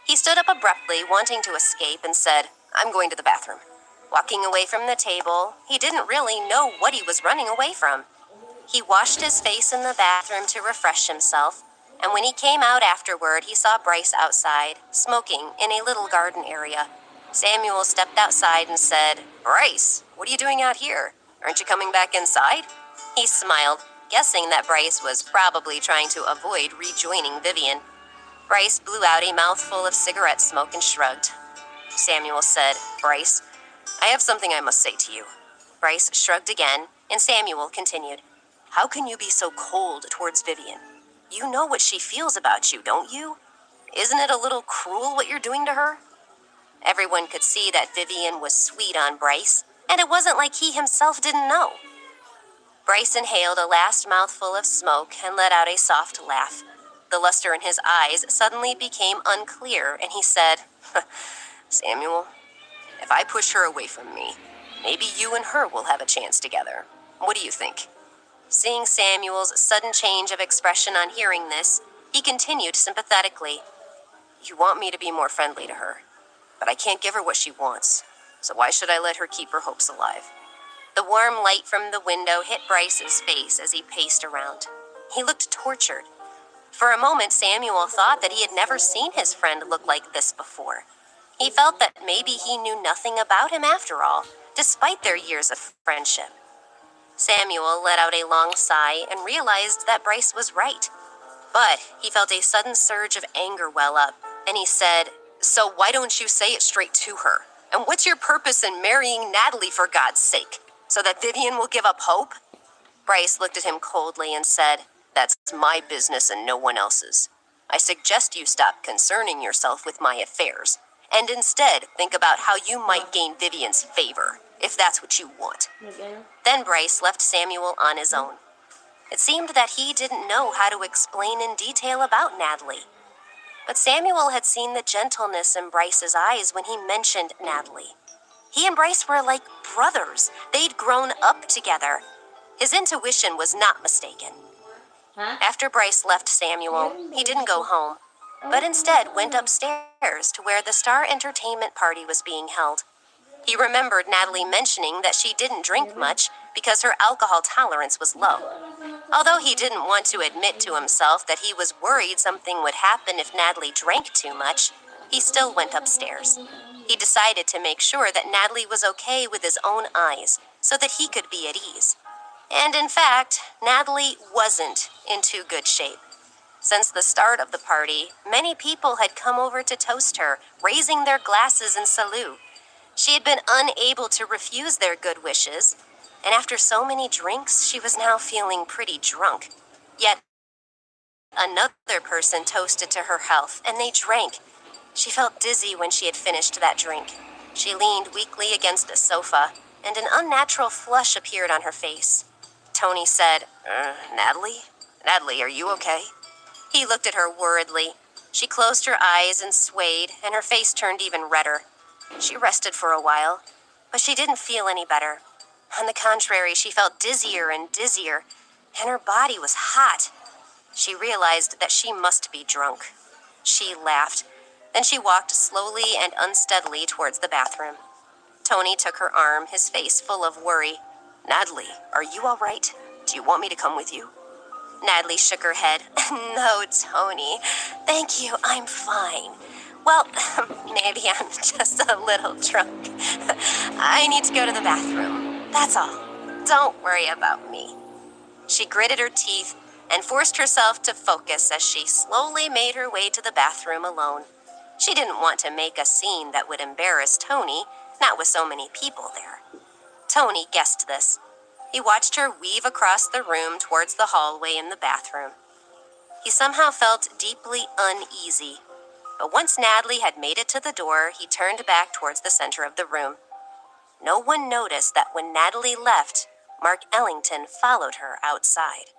He stood up abruptly, wanting to escape, and said, "I'm going to the bathroom." Walking away from the table, he didn't really know what he was running away from. He washed his face in the bathroom to refresh himself, and when he came out afterward, he saw Bryce outside, smoking in a little garden area. Samuel stepped outside and said, "Bryce, what are you doing out here? Aren't you coming back inside?" He smiled, guessing that Bryce was probably trying to avoid rejoining Vivian. Bryce blew out a mouthful of cigarette smoke and shrugged. Samuel said, "Bryce, I have something I must say to you." Bryce shrugged again, and Samuel continued, "How can you be so cold towards Vivian? You know what she feels about you, don't you? Isn't it a little cruel what you're doing to her?" Everyone could see that Vivian was sweet on Bryce, and it wasn't like he himself didn't know. Bryce inhaled a last mouthful of smoke and let out a soft laugh. The luster in his eyes suddenly became unclear, and he said, "Samuel, if I push her away from me, maybe you and her will have a chance together. What do you think?" Seeing Samuel's sudden change of expression on hearing this, he continued sympathetically, "You want me to be more friendly to her, but I can't give her what she wants, so why should I let her keep her hopes alive?" The warm light from the window hit Bryce's face as he paced around. He looked tortured. For a moment, Samuel thought that he had never seen his friend look like this before. He felt that maybe he knew nothing about him after all, despite their years of friendship. Samuel let out a long sigh and realized that Bryce was right. But he felt a sudden surge of anger well up, and he said, "So why don't you say it straight to her? And what's your purpose in marrying Natalie, for God's sake? So that Vivian will give up hope?" Bryce looked at him coldly and said, "That's my business and no one else's. I suggest you stop concerning yourself with my affairs, and instead think about how you might gain Vivian's favor, if that's what you want." Then Bryce left Samuel on his own. It seemed that he didn't know how to explain in detail about Natalie. But Samuel had seen the gentleness in Bryce's eyes when he mentioned Natalie. He and Bryce were like brothers. They'd grown up together. His intuition was not mistaken. After Bryce left Samuel, he didn't go home, but instead went upstairs to where the Star Entertainment party was being held. He remembered Natalie mentioning that she didn't drink much because her alcohol tolerance was low. Although he didn't want to admit to himself that he was worried something would happen if Natalie drank too much, he still went upstairs. He decided to make sure that Natalie was okay with his own eyes so that he could be at ease. And in fact, Natalie wasn't in too good shape. Since the start of the party, many people had come over to toast her, raising their glasses in salute. She had been unable to refuse their good wishes, and after so many drinks, she was now feeling pretty drunk. Yet another person toasted to her health, and they drank. She felt dizzy when she had finished that drink. She leaned weakly against a sofa, and an unnatural flush appeared on her face. Tony said, "Natalie? Natalie, are you okay?" He looked at her worriedly. She closed her eyes and swayed, and her face turned even redder. She rested for a while, but she didn't feel any better. On the contrary, she felt dizzier and dizzier, and her body was hot. She realized that she must be drunk. She laughed. Then she walked slowly and unsteadily towards the bathroom. Tony took her arm, his face full of worry. "Natalie, are you all right? Do you want me to come with you?" Natalie shook her head. "No, Tony. Thank you, I'm fine. Well, maybe I'm just a little drunk. I need to go to the bathroom. That's all. Don't worry about me." She gritted her teeth and forced herself to focus as she slowly made her way to the bathroom alone. She didn't want to make a scene that would embarrass Tony, not with so many people there. Tony guessed this. He watched her weave across the room towards the hallway in the bathroom. He somehow felt deeply uneasy. But once Natalie had made it to the door, he turned back towards the center of the room. No one noticed that when Natalie left, Mark Ellington followed her outside.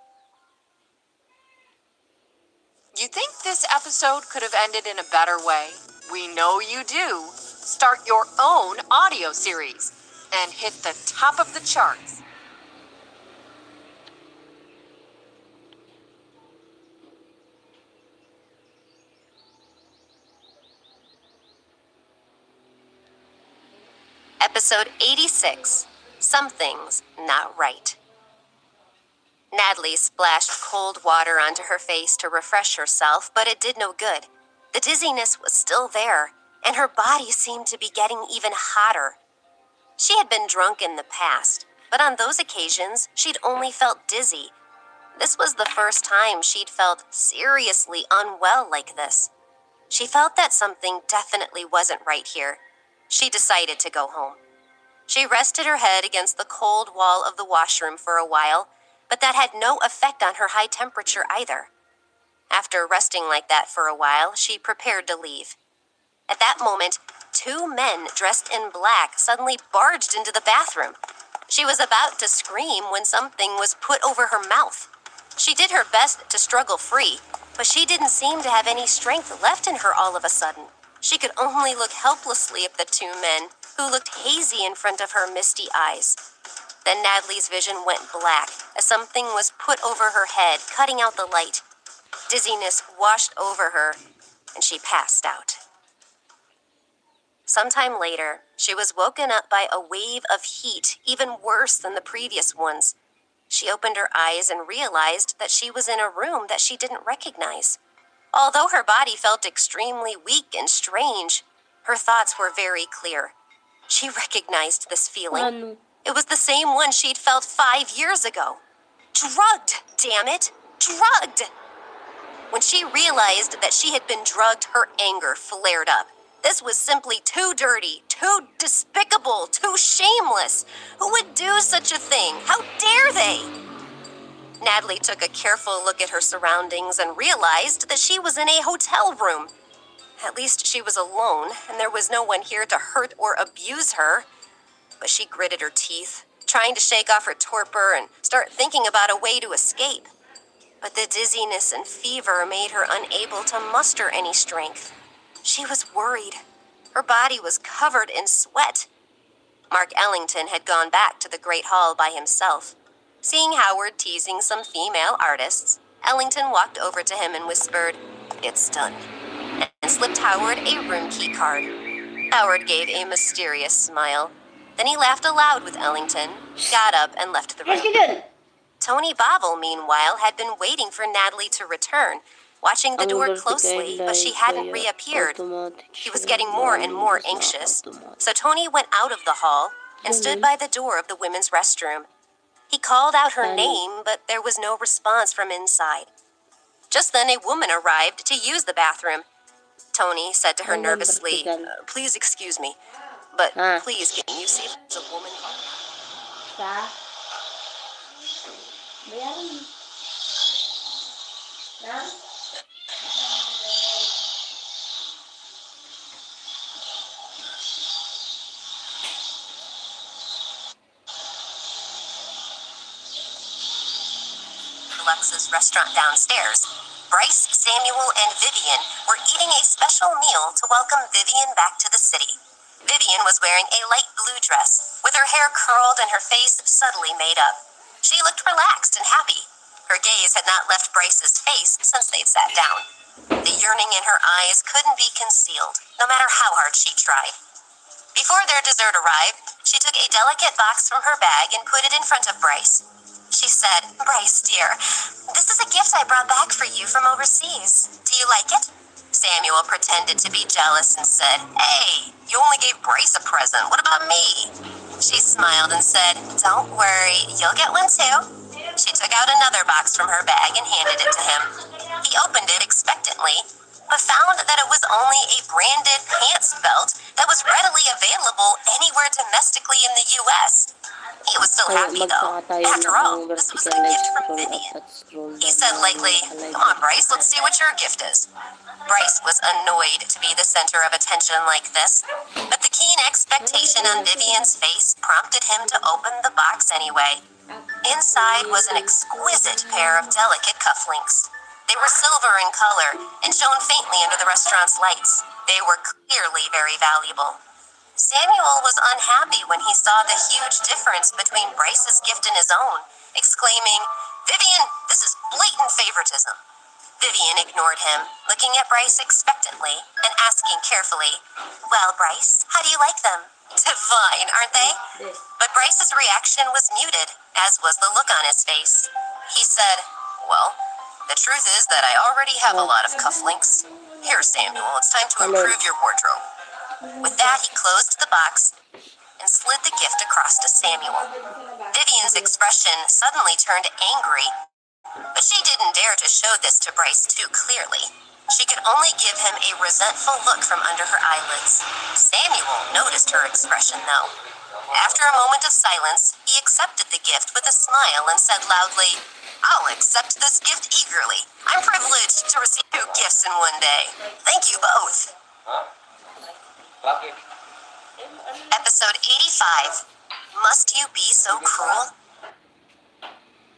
You think this episode could have ended in a better way? We know you do. Start your own audio series and hit the top of the charts. Episode 86, Something's Not Right. Natalie splashed cold water onto her face to refresh herself, but it did no good. The dizziness was still there, and her body seemed to be getting even hotter. She had been drunk in the past, but on those occasions, she'd only felt dizzy. This was the first time she'd felt seriously unwell like this. She felt that something definitely wasn't right here. She decided to go home. She rested her head against the cold wall of the washroom for a while, but that had no effect on her high temperature either. After resting like that for a while, she prepared to leave. At that moment, two men dressed in black suddenly barged into the bathroom. She was about to scream when something was put over her mouth. She did her best to struggle free, but she didn't seem to have any strength left in her all of a sudden. She could only look helplessly at the two men, who looked hazy in front of her misty eyes. Then Natalie's vision went black as something was put over her head, cutting out the light. Dizziness washed over her, and she passed out. Sometime later, she was woken up by a wave of heat, even worse than the previous ones. She opened her eyes and realized that she was in a room that she didn't recognize. Although her body felt extremely weak and strange, her thoughts were very clear. She recognized this feeling. Ano? It was the same one she'd felt 5 years ago. Drugged, damn it! Drugged! When she realized that she had been drugged, her anger flared up. This was simply too dirty, too despicable, too shameless. Who would do such a thing? How dare they? Natalie took a careful look at her surroundings and realized that she was in a hotel room. At least she was alone, and there was no one here to hurt or abuse her. But she gritted her teeth, trying to shake off her torpor and start thinking about a way to escape. But the dizziness and fever made her unable to muster any strength. She was worried. Her body was covered in sweat. Mark Ellington had gone back to the Great Hall by himself. Seeing Howard teasing some female artists, Ellington walked over to him and whispered, "It's done," and slipped Howard a room key card. Howard gave a mysterious smile. Then he laughed aloud with Ellington, got up, and left the room. President! Tony Bavel, meanwhile, had been waiting for Natalie to return, watching the Ang door vertical closely, but she line hadn't kaya reappeared. automatic He was siya getting more and more maayos na anxious, automatic. so Tony went out of the hall and stood by the door of the women's restroom. He called out her name, but there was no response from inside. Just then, a woman arrived to use the bathroom. Tony said to her Ang nervously, vertical. "Please excuse me, but Ah. please can you see if there's a woman called?" Sa? Bayaran mo. Ha? Lux's restaurant downstairs, Bryce, Samuel, and Vivian were eating a special meal to welcome Vivian back to the city. Vivian was wearing a light blue dress, with her hair curled and her face subtly made up. She looked relaxed and happy. Her gaze had not left Bryce's face since they'd sat down. The yearning in her eyes couldn't be concealed, no matter how hard she tried. Before their dessert arrived, she took a delicate box from her bag and put it in front of Bryce. She said, "Bryce, dear, this is a gift I brought back for you from overseas. Do you like it?" Samuel pretended to be jealous and said, "Hey, you only gave Bryce a present. What about me?" She smiled and said, "Don't worry, you'll get one too." She took out another box from her bag and handed it to him. He opened it expectantly, but found that it was only a branded pants belt that was readily available anywhere domestically in the U.S. He was still happy, though. After all, this was a gift from Vivian. He said lightly, "Come on, Bryce, let's see what your gift is." Bryce was annoyed to be the center of attention like this, but the keen expectation on Vivian's face prompted him to open the box anyway. Inside was an exquisite pair of delicate cufflinks. They were silver in color and shone faintly under the restaurant's lights. They were clearly very valuable. Samuel was unhappy when he saw the huge difference between Bryce's gift and his own, exclaiming, "Vivian, this is blatant favoritism." Vivian ignored him, looking at Bryce expectantly and asking carefully, "Well, Bryce, how do you like them?" "Divine, aren't they?" But Bryce's reaction was muted, as was the look on his face. He said, "Well, the truth is that I already have a lot of cufflinks. Here, Samuel, it's time to improve your wardrobe." With that, he closed the box and slid the gift across to Samuel. Vivian's expression suddenly turned angry, but she didn't dare to show this to Bryce too clearly. She could only give him a resentful look from under her eyelids. Samuel noticed her expression, though. After a moment of silence, he accepted the gift with a smile and said loudly, "I'll accept this gift eagerly. I'm privileged to receive 2 gifts in one day. Thank you both." Episode 85, Must You Be So Cruel?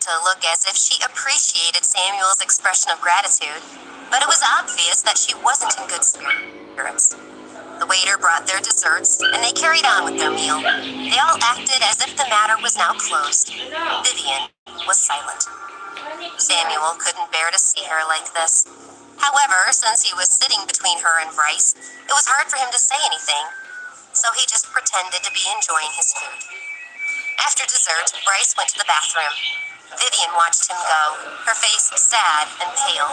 To look as if she appreciated Samuel's expression of gratitude, but it was obvious that she wasn't in good spirits. The waiter brought their desserts, and they carried on with their meal. They all acted as if the matter was now closed. Vivian was silent. Samuel couldn't bear to see her like this. However, since he was sitting between her and Bryce, it was hard for him to say anything, so he just pretended to be enjoying his food. After dessert, Bryce went to the bathroom. Vivian watched him go, her face sad and pale.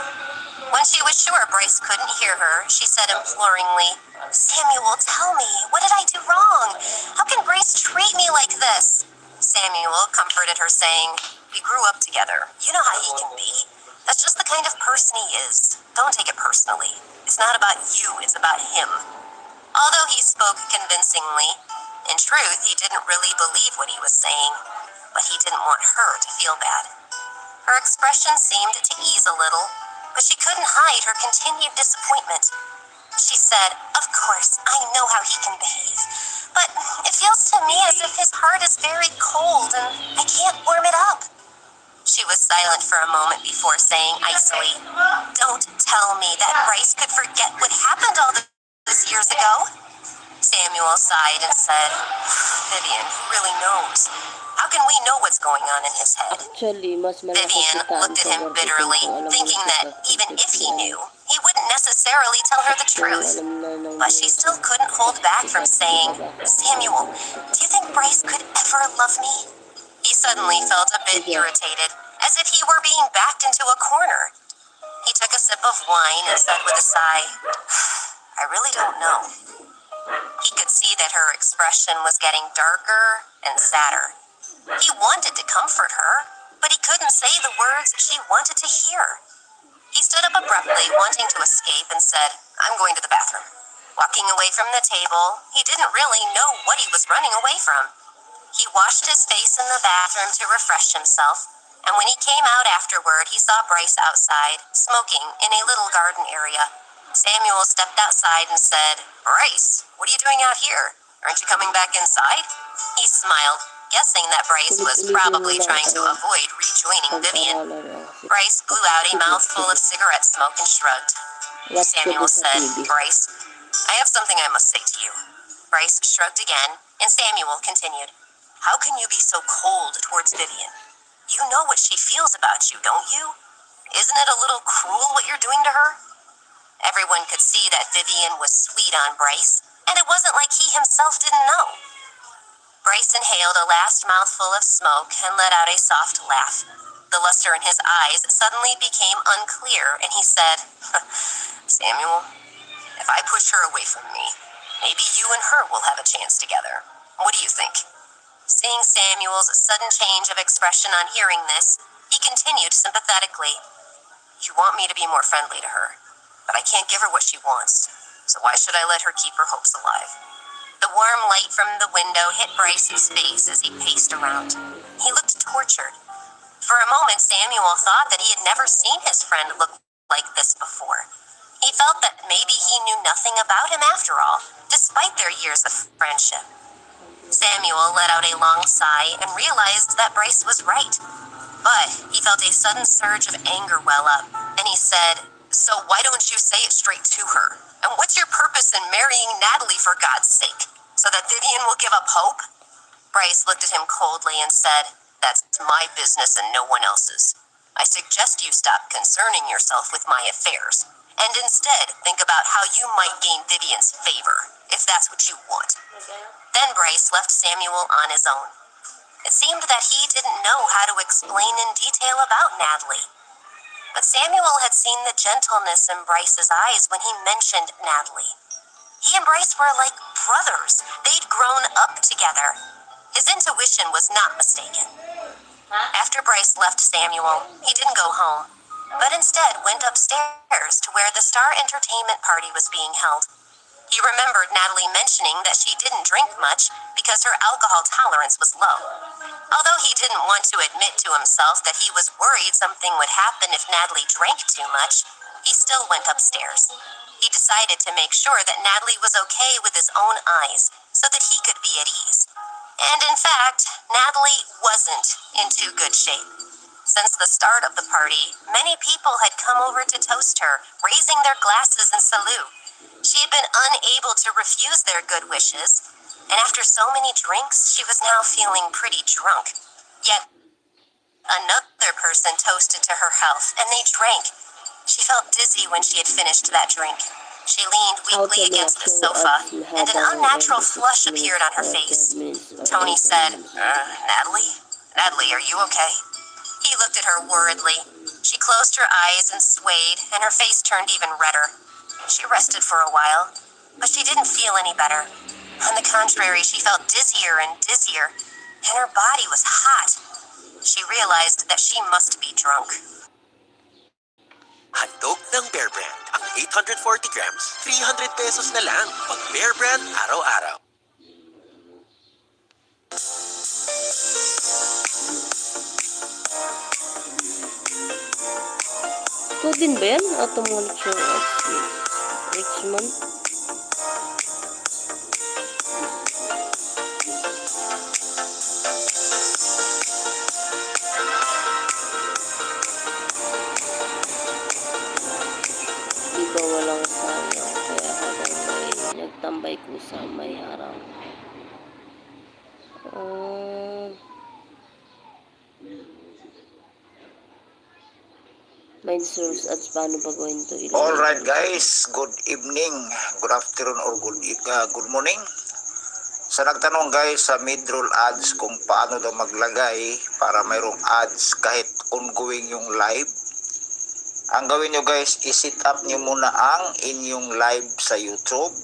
When she was sure Bryce couldn't hear her, she said imploringly, "Samuel, tell me, what did I do wrong? How can Bryce treat me like this?" Samuel comforted her, saying, "We grew up together. You know how he can be. That's just the kind of person he is. Don't take it personally. It's not about you, it's about him." Although he spoke convincingly, in truth, he didn't really believe what he was saying, but he didn't want her to feel bad. Her expression seemed to ease a little, but she couldn't hide her continued disappointment. She said, "Of course, I know how he can behave, but it feels to me as if his heart is very cold and I can't warm it up." She was silent for a moment before saying icily, "Don't tell me that Bryce could forget what happened all those years ago." Samuel sighed and said, "Vivian, who really knows? How can we know what's going on in his head?" Actually, mas malaki Vivian kitaan looked at sa him marketing bitterly, kung alam mo thinking na that sa even if he marketing. knew, he wouldn't necessarily tell her the Kung truth. alam na ng But she still couldn't hold back from saying, "Samuel, do you think Bryce could ever love me?" He suddenly felt a bit irritated, as if he were being backed into a corner. He took a sip of wine and said with a sigh, "I really don't know." He could see that her expression was getting darker and sadder. He wanted to comfort her, but he couldn't say the words she wanted to hear. He stood up abruptly, wanting to escape, and said, "I'm going to the bathroom." Walking away from the table, he didn't really know what he was running away from. He washed his face in the bathroom to refresh himself, and when he came out afterward, he saw Bryce outside, smoking in a little garden area. Samuel stepped outside and said, "Bryce, what are you doing out here? Aren't you coming back inside?" He smiled, guessing that Bryce was probably trying to avoid rejoining Vivian. Bryce blew out a mouthful of cigarette smoke and shrugged. Samuel said, "Bryce, I have something I must say to you." Bryce shrugged again, and Samuel continued, "How can you be so cold towards Vivian? You know what she feels about you, don't you? Isn't it a little cruel what you're doing to her?" Everyone could see that Vivian was sweet on Bryce, and it wasn't like he himself didn't know. Bryce inhaled a last mouthful of smoke and let out a soft laugh. The luster in his eyes suddenly became unclear, and he said, "Samuel, if I push her away from me, maybe you and her will have a chance together. What do you think?" Seeing Samuel's sudden change of expression on hearing this, he continued sympathetically, "You want me to be more friendly to her, but I can't give her what she wants, so why should I let her keep her hopes alive?" The warm light from the window hit Bryce's face as he paced around. He looked tortured. For a moment, Samuel thought that he had never seen his friend look like this before. He felt that maybe he knew nothing about him after all, despite their years of friendship. Samuel let out a long sigh and realized that Bryce was right. But he felt a sudden surge of anger well up, and he said, "So why don't you say it straight to her? And what's your purpose in marrying Natalie, for God's sake? So that Vivian will give up hope?" Bryce looked at him coldly and said, "That's my business and no one else's. I suggest you stop concerning yourself with my affairs, and instead think about how you might gain Vivian's favor, if that's what you want." Then Bryce left Samuel on his own. It seemed that he didn't know how to explain in detail about Natalie. But Samuel had seen the gentleness in Bryce's eyes when he mentioned Natalie. He and Bryce were like brothers. They'd grown up together. His intuition was not mistaken. After Bryce left Samuel, he didn't go home. but instead went upstairs to where the Star Entertainment party was being held. He remembered Natalie mentioning that she didn't drink much because her alcohol tolerance was low. Although he didn't want to admit to himself that he was worried something would happen if Natalie drank too much, he still went upstairs. He decided to make sure that Natalie was okay with his own eyes so that he could be at ease. And in fact, Natalie wasn't in too good shape. Since the start of the party, many people had come over to toast her, raising their glasses in salute. She had been unable to refuse their good wishes, and after so many drinks, she was now feeling pretty drunk. Yet, another person toasted to her health, and they drank. She felt dizzy when she had finished that drink. She leaned weakly against the sofa, and an unnatural flush appeared on her face. Tony said, Natalie? Natalie, are you okay? He looked at her worriedly. She closed her eyes and swayed, and her face turned even redder. She rested for a while, but she didn't feel any better. On the contrary, she felt dizzier and dizzier, and her body was hot. She realized that she must be drunk. Handog ng Bear Brand. Ang 840 grams, 300 pesos na lang. Pag Bear Brand, araw-araw. Ito din ba yan? Automotive Richmond? Diba walang sayang, kaya habang may nagtambay ko sa may harang. Mind source at paano ba going to ilagay? Alright guys, good evening, good afternoon or good morning. Sa nagtanong guys sa mid-roll ads kung paano daw maglagay para mayroong ads kahit ongoing yung live. Ang gawin nyo guys, i-set up nyo muna ang inyong live sa YouTube.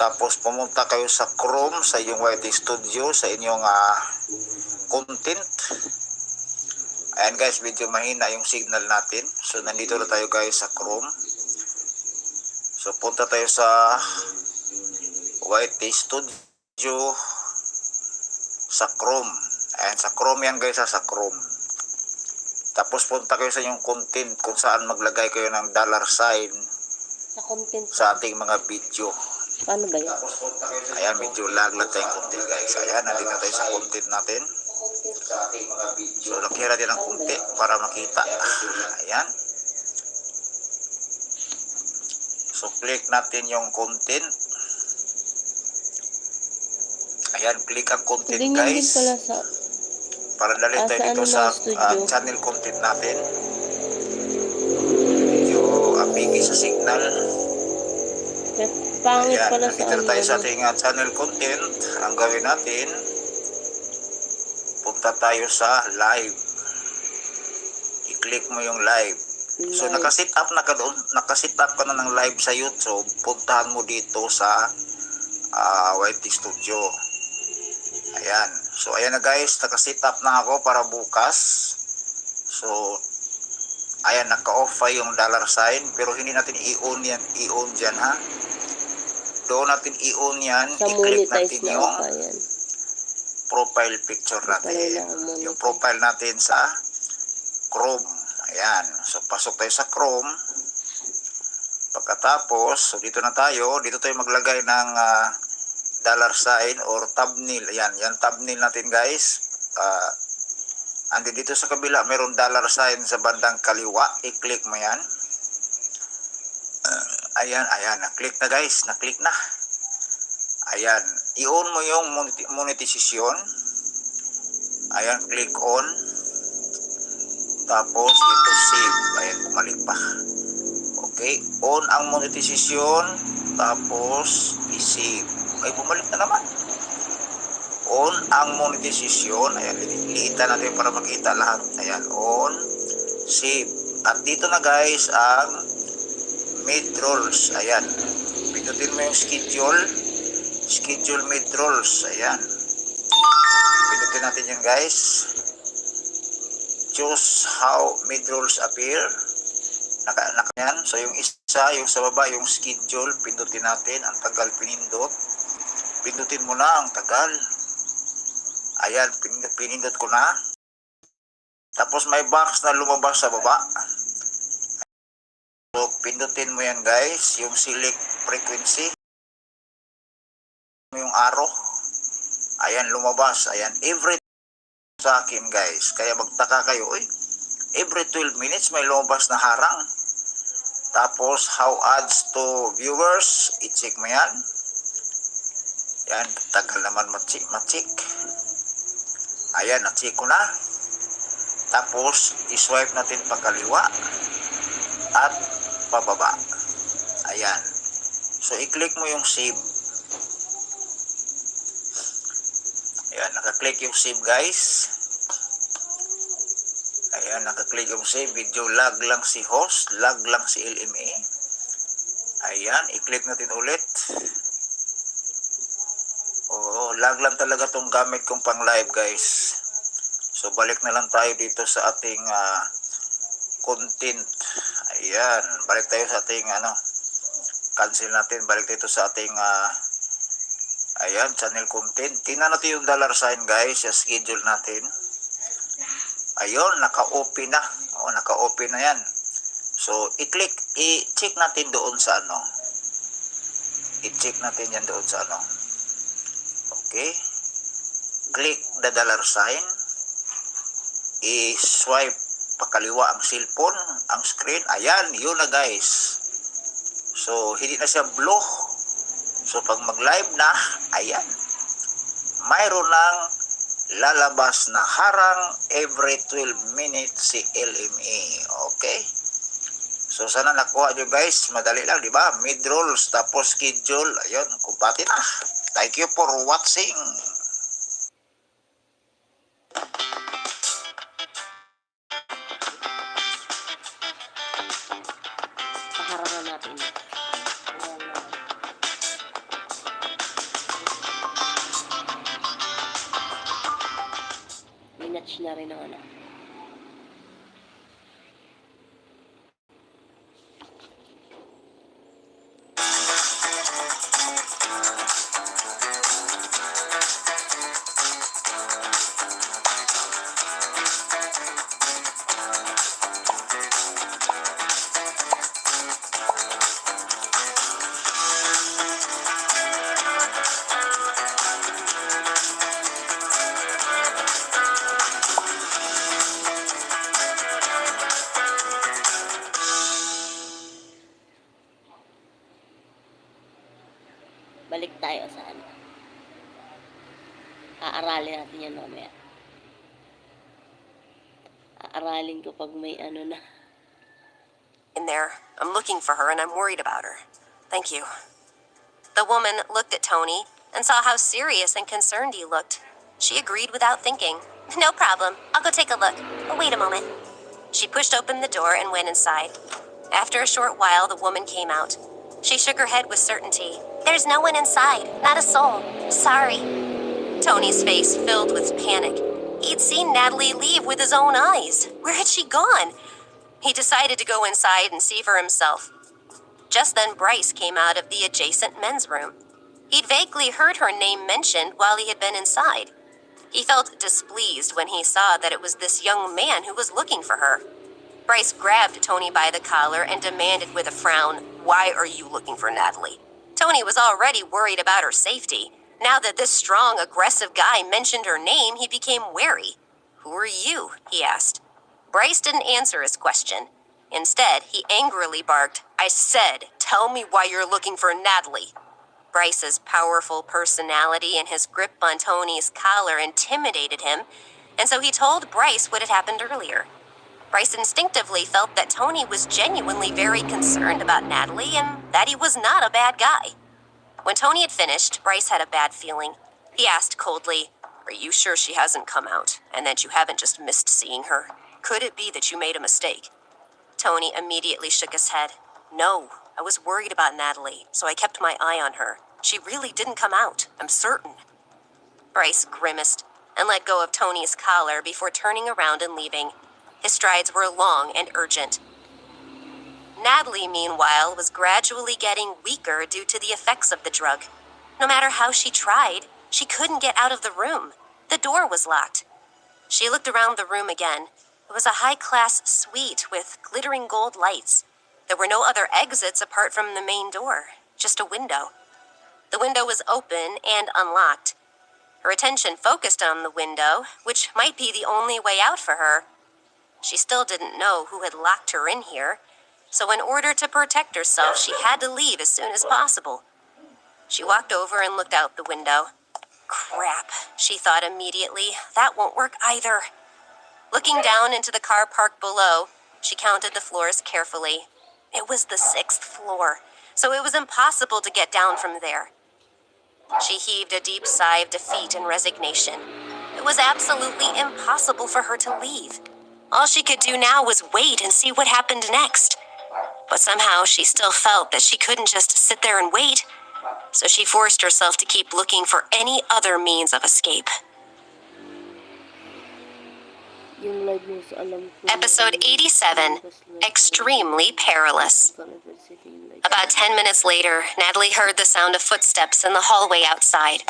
Tapos pumunta kayo sa Chrome, sa inyong YT Studio, sa inyong content. Ayan guys, medyo mahina yung signal natin. So nandito na tayo guys sa Chrome. So punta tayo sa YT Studio sa Chrome. Ayan, sa Chrome yan guys, sa Chrome. Tapos punta kayo sa inyong content kung saan maglagay kayo ng $sign Sa content. sa ating mga video. Paano ba yan? Ayan, medyo lag lang tayong content guys. Ayan, nandito na tayo sa content natin. So, lakyan natin ng kunti para makita. Ayan. So, click natin yung content. Ayan, click ang content Ganyan din guys. pala sa... Para dali tayo dito sa channel content natin. Medyo apigi sa signal. Pangit Ayan, pala sa nandito tayo sa ating channel content. Ang gawin natin, punta tayo sa live. I-click mo yung live. So nakasit up ka na ng live sa YouTube. Puntahan mo dito sa YT Studio. Ayan. So ayan na guys, nakasit up na ako para bukas. So ayan, naka-off pa yung $sign pero hindi natin i-on yan, i-on dyan ha. Doon natin i-on yan, i-click natin yung profile picture natin. Yung profile natin sa Chrome. Ayan. So, pasok tayo sa Chrome. Pagkatapos, so dito na tayo. Dito tayo maglagay ng $sign or thumbnail. Ayan. Yan thumbnail natin guys. Andi dito sa kabila, mayroong $sign sa bandang kaliwa. I-click mo yan. Ayan. Na-click na guys. Na-click na. Ayan. I-on mo yung monetization. Ayan, click on. Tapos dito save. Ayan, bumalik pa. Okay, on ang monetization. Tapos i-save. Ay, bumalik na naman. On ang monetization. Ayan, liitan natin para makita lahat. Ayan, on, save. At dito na guys ang mid-rolls. Ayan, pindutin mo yung schedule mid-rolls. Ayan. Pindutin natin yan guys. Choose how mid-rolls appear. Yan. So yung isa, yung sa baba, yung schedule, pindutin natin. Ang tagal pinindot. Pindutin mo na ang tagal. Ayan, pinindot ko na. Tapos may box na lumabas sa baba. So pindutin mo yan guys, yung select frequency. Yung arrow. Ayan, lumabas. Ayan, every sa akin guys. Kaya magtaka kayo, every 12 minutes may lumabas na harang. Tapos, how adds to viewers, i-check mo yan. Yan, tagal naman ma-check. Ayan, na-check ko na. Tapos, i-swipe natin pagkaliwa at pababa. Ayan. So, i-click mo yung save. Ayan, nakaklik yung save guys. Ayan, nakaklik yung save. Video lag lang si host, lag lang si LMA. Ayan, i-click natin ulit. Oo, lag lang talaga tong gamit kong pang live guys. So, balik na lang tayo dito sa ating content. Ayan, balik tayo sa ating cancel natin. Balik tayo sa ating ayan, channel content. Tingnan natin yung dollar sign guys, sa schedule natin. Ayun, naka-open na. O, naka-open na yan. So, i-check natin doon sa I-check natin yan doon sa Okay. Click the dollar sign. I-swipe pakaliwa ang cellphone, ang screen. Ayan, yun na guys. So, hindi na siya blue. So, pag mag-live na, ayan. Mayroon ng lalabas na harang every 12 minutes si LMA. Okay? So, sana nakuha nyo guys. Madali lang, di ba? Mid-rolls, tapos schedule. Ayun, kumpati na. Thank you for watching. Paharangan natin. Minatch na rin ang Balik tayo sa Aaralin natin yan mamaya. Aaralin ko pag may na. In there, I'm looking for her and I'm worried about her. Thank you. The woman looked at Tony and saw how serious and concerned he looked. She agreed without thinking. No problem. I'll go take a look. Wait a moment. She pushed open the door and went inside. After a short while, the woman came out. She shook her head with certainty. There's no one inside. Not a soul. Sorry. Tony's face filled with panic. He'd seen Natalie leave with his own eyes. Where had she gone? He decided to go inside and see for himself. Just then, Bryce came out of the adjacent men's room. He'd vaguely heard her name mentioned while he had been inside. He felt displeased when he saw that it was this young man who was looking for her. Bryce grabbed Tony by the collar and demanded with a frown, "Why are you looking for Natalie?" Tony was already worried about her safety. Now that this strong, aggressive guy mentioned her name, he became wary. "Who are you?" he asked. Bryce didn't answer his question. Instead, he angrily barked, "I said, tell me why you're looking for Natalie." Bryce's powerful personality and his grip on Tony's collar intimidated him, and so he told Bryce what had happened earlier. Bryce instinctively felt that Tony was genuinely very concerned about Natalie and that he was not a bad guy. When Tony had finished, Bryce had a bad feeling. He asked coldly, "Are you sure she hasn't come out and that you haven't just missed seeing her? Could it be that you made a mistake?" Tony immediately shook his head. "No, I was worried about Natalie, so I kept my eye on her. She really didn't come out, I'm certain." Bryce grimaced and let go of Tony's collar before turning around and leaving. His strides were long and urgent. Natalie, meanwhile, was gradually getting weaker due to the effects of the drug. No matter how she tried, she couldn't get out of the room. The door was locked. She looked around the room again. It was a high-class suite with glittering gold lights. There were no other exits apart from the main door, just a window. The window was open and unlocked. Her attention focused on the window, which might be the only way out for her. She still didn't know who had locked her in here, so in order to protect herself, she had to leave as soon as possible. She walked over and looked out the window. Crap, she thought immediately. That won't work either. Looking down into the car parked below, she counted the floors carefully. It was the 6th floor, so it was impossible to get down from there. She heaved a deep sigh of defeat and resignation. It was absolutely impossible for her to leave. All she could do now was wait and see what happened next. But somehow she still felt that she couldn't just sit there and wait, so she forced herself to keep looking for any other means of escape. Yung live news, alam ko. Episode 87, Extremely Perilous. About 10 minutes later, Natalie heard the sound of footsteps in the hallway outside.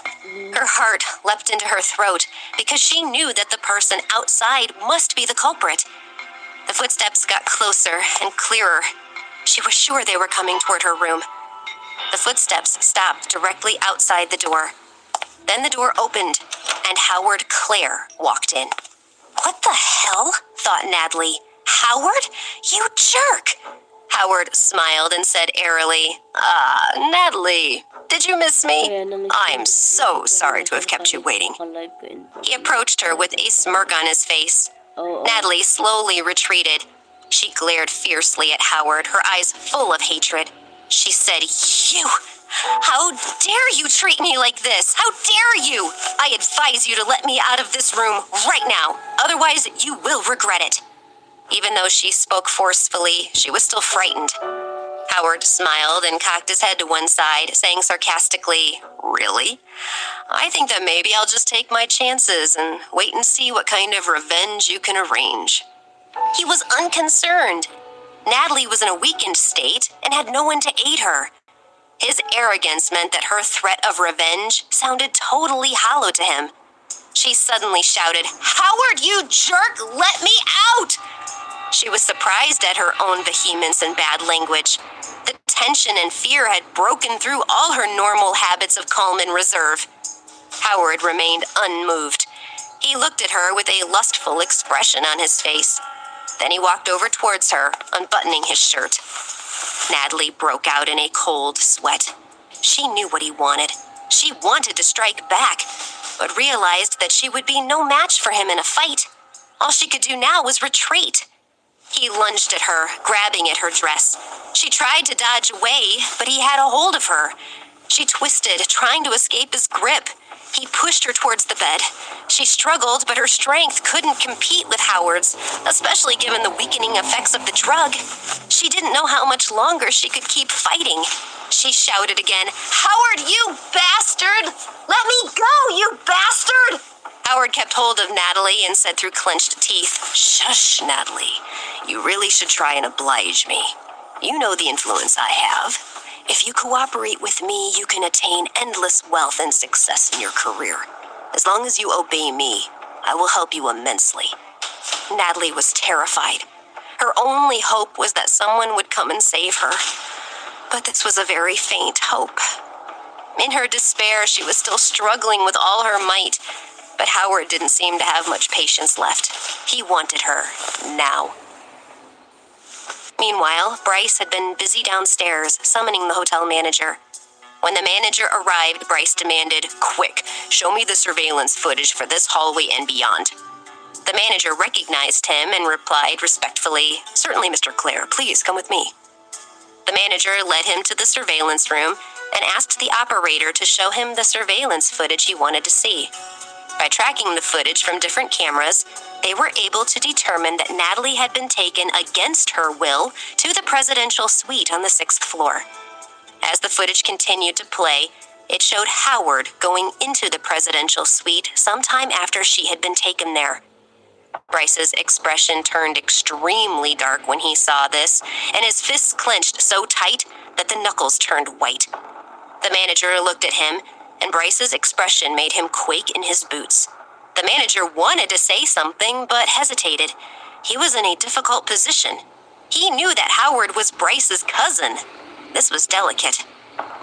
Her heart leapt into her throat because she knew that the person outside must be the culprit. The footsteps got closer and clearer. She was sure they were coming toward her room. The footsteps stopped directly outside the door. Then the door opened, and Howard Clare walked in. What the hell? Thought Natalie. Howard? You jerk! Howard smiled and said airily, Natalie, did you miss me? I'm so sorry to have kept you waiting. He approached her with a smirk on his face. Natalie slowly retreated. She glared fiercely at Howard, her eyes full of hatred. She said, You! How dare you treat me like this? How dare you? I advise you to let me out of this room right now. Otherwise, you will regret it. Even though she spoke forcefully, she was still frightened. Howard smiled and cocked his head to one side, saying sarcastically, Really? I think that maybe I'll just take my chances and wait and see what kind of revenge you can arrange. He was unconcerned. Natalie was in a weakened state and had no one to aid her. His arrogance meant that her threat of revenge sounded totally hollow to him. She suddenly shouted, Howard, you jerk! Let me out! She was surprised at her own vehemence and bad language. The tension and fear had broken through all her normal habits of calm and reserve. Howard remained unmoved. He looked at her with a lustful expression on his face. Then he walked over towards her, unbuttoning his shirt. Natalie broke out in a cold sweat. She knew what he wanted. She wanted to strike back, but realized that she would be no match for him in a fight. All she could do now was retreat. He lunged at her, grabbing at her dress. She tried to dodge away, but he had a hold of her. She twisted, trying to escape his grip. He pushed her towards the bed. She struggled, but her strength couldn't compete with Howard's, especially given the weakening effects of the drug. She didn't know how much longer she could keep fighting. She shouted again, Howard, you bastard! Let me go, you bastard! Howard kept hold of Natalie and said through clenched teeth, Shush, Natalie. You really should try and oblige me. You know the influence I have. If you cooperate with me, you can attain endless wealth and success in your career. As long as you obey me, I will help you immensely. Natalie was terrified. Her only hope was that someone would come and save her. But this was a very faint hope. In her despair, she was still struggling with all her might, but Howard didn't seem to have much patience left. He wanted her now. Meanwhile, Bryce had been busy downstairs, summoning the hotel manager. When the manager arrived, Bryce demanded, Quick, show me the surveillance footage for this hallway and beyond. The manager recognized him and replied respectfully, Certainly, Mr. Clare, please come with me. The manager led him to the surveillance room and asked the operator to show him the surveillance footage he wanted to see. By tracking the footage from different cameras, they were able to determine that Natalie had been taken against her will to the presidential suite on the 6th floor. As the footage continued to play, it showed Howard going into the presidential suite sometime after she had been taken there. Bryce's expression turned extremely dark when he saw this, and his fists clenched so tight that the knuckles turned white. The manager looked at him, and Bryce's expression made him quake in his boots. The manager wanted to say something, but hesitated. He was in a difficult position. He knew that Howard was Bryce's cousin. This was delicate.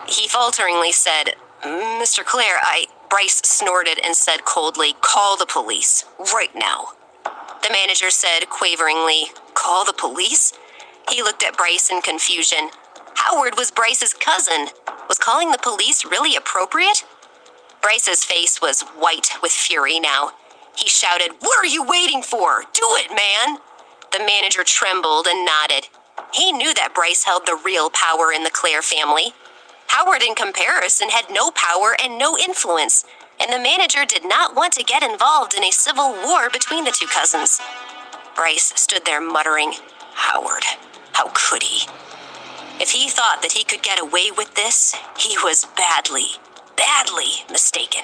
He falteringly said, "Mr. Clare, Bryce snorted and said coldly, "Call the police, right now." The manager said quaveringly, "Call the police?" He looked at Bryce in confusion. Howard was Bryce's cousin. Was calling the police really appropriate? Bryce's face was white with fury now. He shouted, "What are you waiting for? Do it, man!" The manager trembled and nodded. He knew that Bryce held the real power in the Clare family. Howard, in comparison, had no power and no influence, and the manager did not want to get involved in a civil war between the two cousins. Bryce stood there muttering, "Howard, how could he?" If he thought that he could get away with this, he was badly mistaken.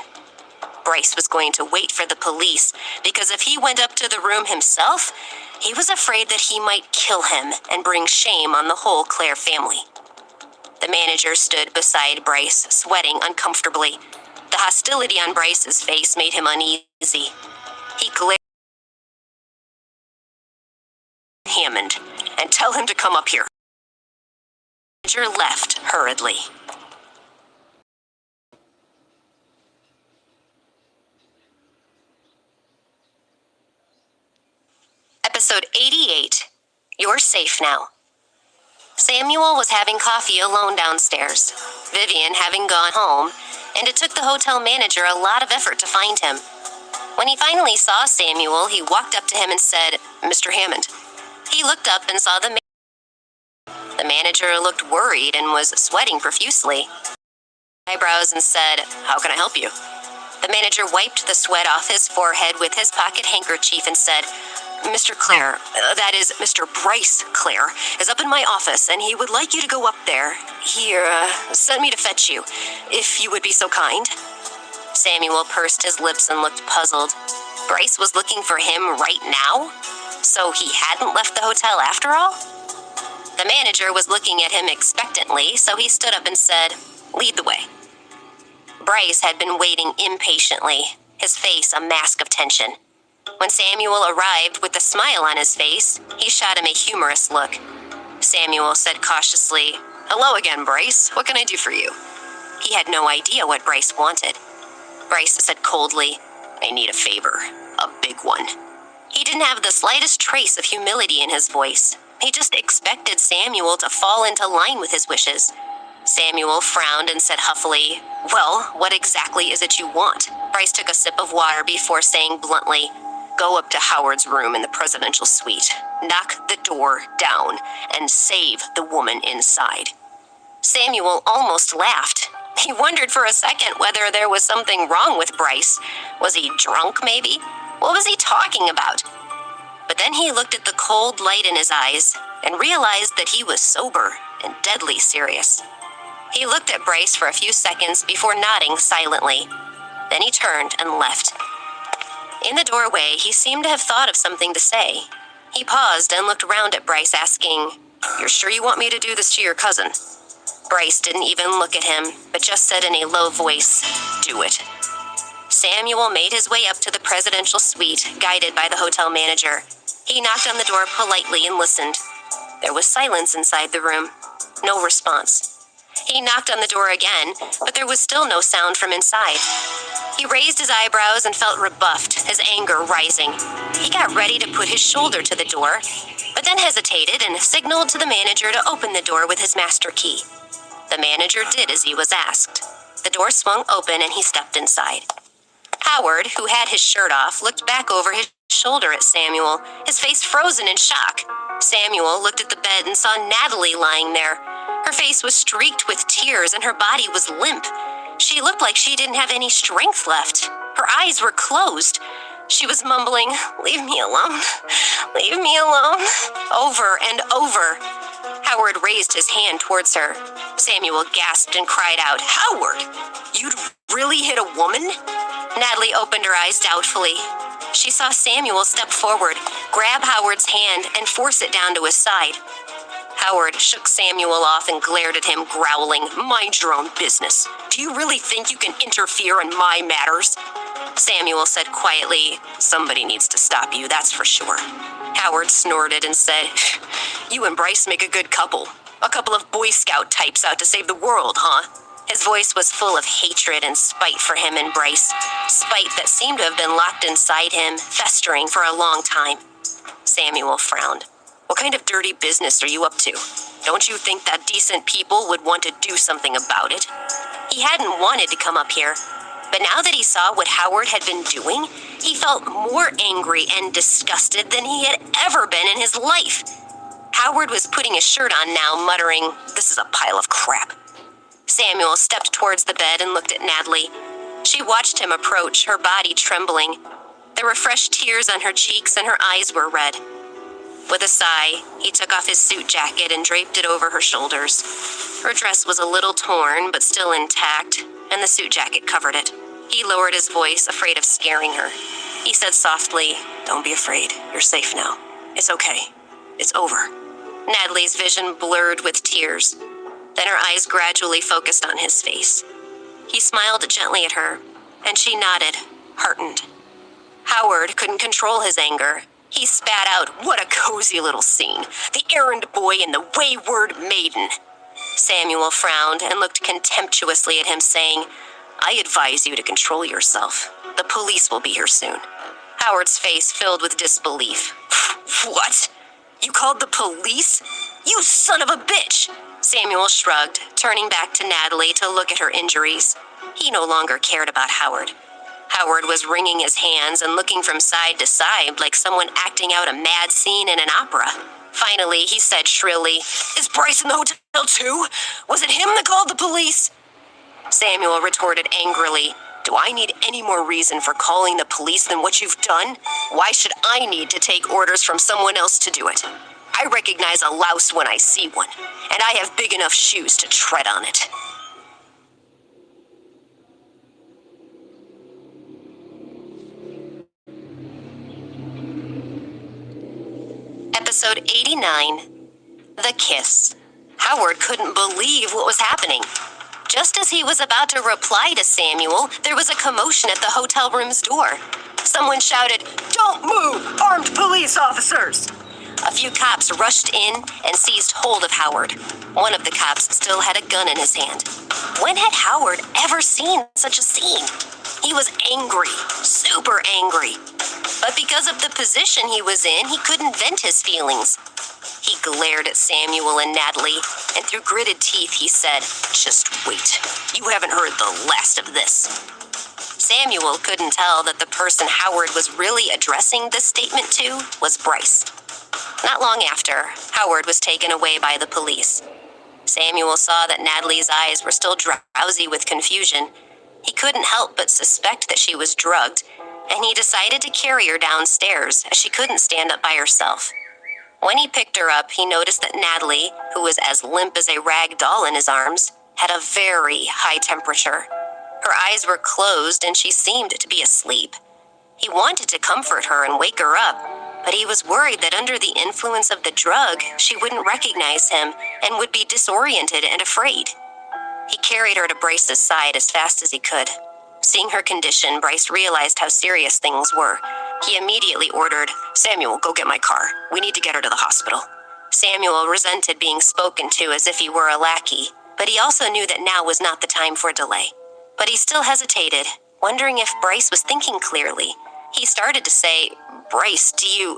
Bryce was going to wait for the police, because if he went up to the room himself, he was afraid that he might kill him and bring shame on the whole Clare family. The manager stood beside Bryce, sweating uncomfortably. The hostility on Bryce's face made him uneasy. He glared at Hammond, "And tell him to come up here." The manager left hurriedly. Episode 88, You're Safe Now. Samuel was having coffee alone downstairs, Vivian having gone home, and it took the hotel manager a lot of effort to find him. When he finally saw Samuel, he walked up to him and said, "Mr. Hammond." He looked up and saw the manager. The manager looked worried and was sweating profusely. Eyebrows and said, "How can I help you?" The manager wiped the sweat off his forehead with his pocket handkerchief and said, "Mr. Clare, that is, Mr. Bryce Clare, is up in my office, and he would like you to go up there. He, sent me to fetch you, if you would be so kind." Samuel pursed his lips and looked puzzled. Bryce was looking for him right now? So he hadn't left the hotel after all? The manager was looking at him expectantly, so he stood up and said, "Lead the way." Bryce had been waiting impatiently, his face a mask of tension. When Samuel arrived with a smile on his face, he shot him a humorous look. Samuel said cautiously, "Hello again, Bryce. What can I do for you?" He had no idea what Bryce wanted. Bryce said coldly, "I need a favor, a big one." He didn't have the slightest trace of humility in his voice. He just expected Samuel to fall into line with his wishes. Samuel frowned and said huffily, "Well, what exactly is it you want?" Bryce took a sip of water before saying bluntly, "Go up to Howard's room in the presidential suite, knock the door down, and save the woman inside." Samuel almost laughed. He wondered for a second whether there was something wrong with Bryce. Was he drunk, maybe? What was he talking about? But then he looked at the cold light in his eyes and realized that he was sober and deadly serious. He looked at Bryce for a few seconds before nodding silently. Then he turned and left. In the doorway, he seemed to have thought of something to say. He paused and looked around at Bryce, asking, "You're sure you want me to do this to your cousin?" Bryce didn't even look at him, but just said in a low voice, "Do it." Samuel made his way up to the presidential suite, guided by the hotel manager. He knocked on the door politely and listened. There was silence inside the room. No response. He knocked on the door again, but there was still no sound from inside. He raised his eyebrows and felt rebuffed, his anger rising. He got ready to put his shoulder to the door, but then hesitated and signaled to the manager to open the door with his master key. The manager did as he was asked. The door swung open and he stepped inside. Howard, who had his shirt off, looked back over his shoulder at Samuel, his face frozen in shock. Samuel looked at the bed and saw Natalie lying there. Her face was streaked with tears and her body was limp. She looked like she didn't have any strength left. Her eyes were closed. She was mumbling, "Leave me alone, leave me alone," over and over. Howard raised his hand towards her. Samuel gasped and cried out, "Howard, you'd really hit a woman?" Natalie opened her eyes doubtfully. She saw Samuel step forward, grab Howard's hand, and force it down to his side. Howard shook Samuel off and glared at him, growling, "Mind your own business. Do you really think you can interfere in my matters?" Samuel said quietly, "Somebody needs to stop you, that's for sure." Howard snorted and said, "You and Bryce make a good couple. A couple of Boy Scout types out to save the world, huh?" His voice was full of hatred and spite for him and Bryce, spite that seemed to have been locked inside him, festering for a long time. Samuel frowned. "What kind of dirty business are you up to? Don't you think that decent people would want to do something about it?" He hadn't wanted to come up here, but now that he saw what Howard had been doing, he felt more angry and disgusted than he had ever been in his life. Howard was putting his shirt on now, muttering, "This is a pile of crap." Samuel stepped towards the bed and looked at Natalie. She watched him approach, her body trembling. There were fresh tears on her cheeks and her eyes were red. With a sigh, he took off his suit jacket and draped it over her shoulders. Her dress was a little torn, but still intact, and the suit jacket covered it. He lowered his voice, afraid of scaring her. He said softly, "Don't be afraid. You're safe now. It's okay. It's over." Natalie's vision blurred with tears. Then her eyes gradually focused on his face. He smiled gently at her, and she nodded, heartened. Howard couldn't control his anger. He spat out, "What a cozy little scene. The errand boy and the wayward maiden." Samuel frowned and looked contemptuously at him, saying, "I advise you to control yourself. The police will be here soon." Howard's face filled with disbelief. "What? You called the police? You son of a bitch!" Samuel shrugged, turning back to Natalie to look at her injuries. He no longer cared about Howard. Howard was wringing his hands and looking from side to side like someone acting out a mad scene in an opera. Finally, he said shrilly, "Is Bryce in the hotel too? Was it him that called the police?" Samuel retorted angrily, "Do I need any more reason for calling the police than what you've done? Why should I need to take orders from someone else to do it? I recognize a louse when I see one, and I have big enough shoes to tread on it." Episode 89, The Kiss. Howard couldn't believe what was happening. Just as he was about to reply to Samuel, there was a commotion at the hotel room's door. Someone shouted, "Don't move! Armed police officers!" A few cops rushed in and seized hold of Howard. One of the cops still had a gun in his hand. When had Howard ever seen such a scene? He was angry, super angry. But because of the position he was in, he couldn't vent his feelings. He glared at Samuel and Natalie, and through gritted teeth he said, "Just wait. You haven't heard the last of this." Samuel couldn't tell that the person Howard was really addressing this statement to was Bryce. Not long after, Howard was taken away by the police. Samuel saw that Natalie's eyes were still drowsy with confusion. He couldn't help but suspect that she was drugged, and he decided to carry her downstairs as she couldn't stand up by herself. When he picked her up, he noticed that Natalie, who was as limp as a rag doll in his arms, had a very high temperature. Her eyes were closed and she seemed to be asleep. He wanted to comfort her and wake her up, but he was worried that under the influence of the drug, she wouldn't recognize him and would be disoriented and afraid. He carried her to Bryce's side as fast as he could. Seeing her condition, Bryce realized how serious things were. He immediately ordered, "Samuel, go get my car. We need to get her to the hospital." Samuel resented being spoken to as if he were a lackey, but he also knew that now was not the time for delay. But he still hesitated, wondering if Bryce was thinking clearly. He started to say, "Bryce,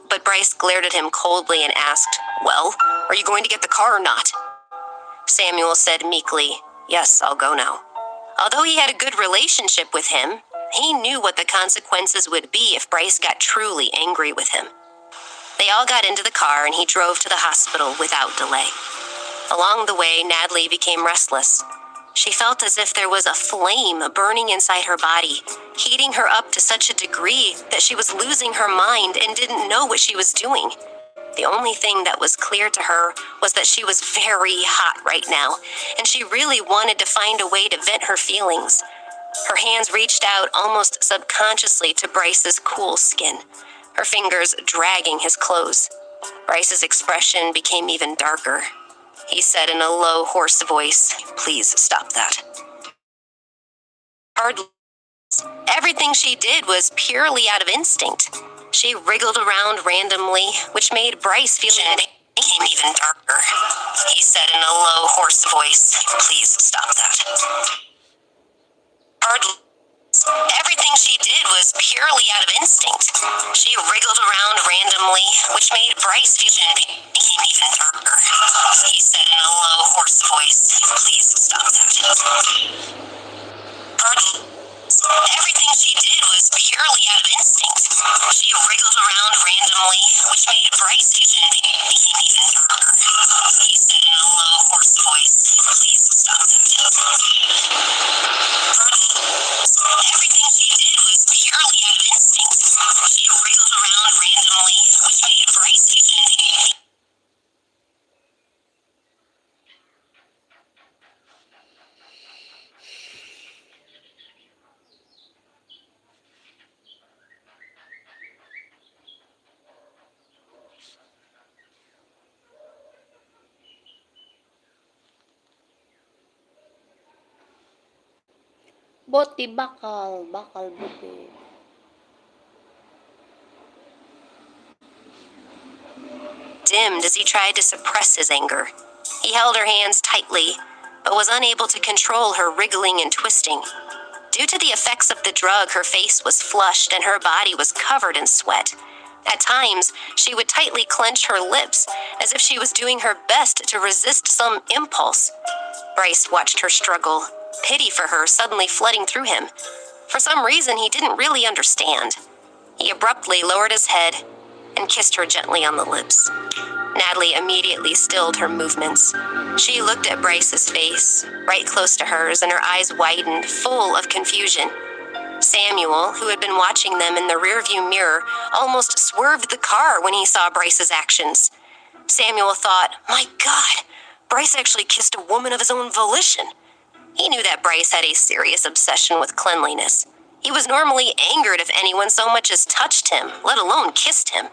But Bryce glared at him coldly and asked, "Well, are you going to get the car or not?" Samuel said meekly, "Yes, I'll go now." Although he had a good relationship with him, he knew what the consequences would be if Bryce got truly angry with him. They all got into the car and he drove to the hospital without delay. Along the way, Natalie became restless. She felt as if there was a flame burning inside her body, heating her up to such a degree that she was losing her mind and didn't know what she was doing. The only thing that was clear to her was that she was very hot right now, and she really wanted to find a way to vent her feelings. Her hands reached out almost subconsciously to Bryce's cool skin, her fingers dragging his clothes. Bryce's expression became even darker. He said in a low, hoarse voice, "Please stop that." Hardly. Everything she did was purely out of instinct. She wriggled around randomly, which made Bryce feel became even darker. He said in a low, hoarse voice, "Please stop that." Hardly. Everything she did was purely out of instinct. She wriggled around randomly, which made Bryce feel became even darker. He said in a low, hoarse voice, "Please stop that." Everything she did was purely out of instinct. She wriggled around randomly, which made Bryce became even darker. He said in a low, hoarse voice, "Please stop that." Everything she did was purely out of instinct. She wriggled around randomly, which made Bryce became Boti, bakal. Bakal, boti. dimmed as he tried to suppress his anger. He held her hands tightly, but was unable to control her wriggling and twisting. Due to the effects of the drug, her face was flushed and her body was covered in sweat. At times, she would tightly clench her lips, as if she was doing her best to resist some impulse. Bryce watched her struggle, pity for her suddenly flooding through him. For some reason he didn't really understand. He abruptly lowered his head and kissed her gently on the lips. Natalie immediately stilled her movements. She looked at Bryce's face, right close to hers, and her eyes widened, full of confusion. Samuel, who had been watching them in the rearview mirror, almost swerved the car when he saw Bryce's actions. Samuel thought, "My God, Bryce actually kissed a woman of his own volition." He knew that Bryce had a serious obsession with cleanliness. He was normally angered if anyone so much as touched him, let alone kissed him.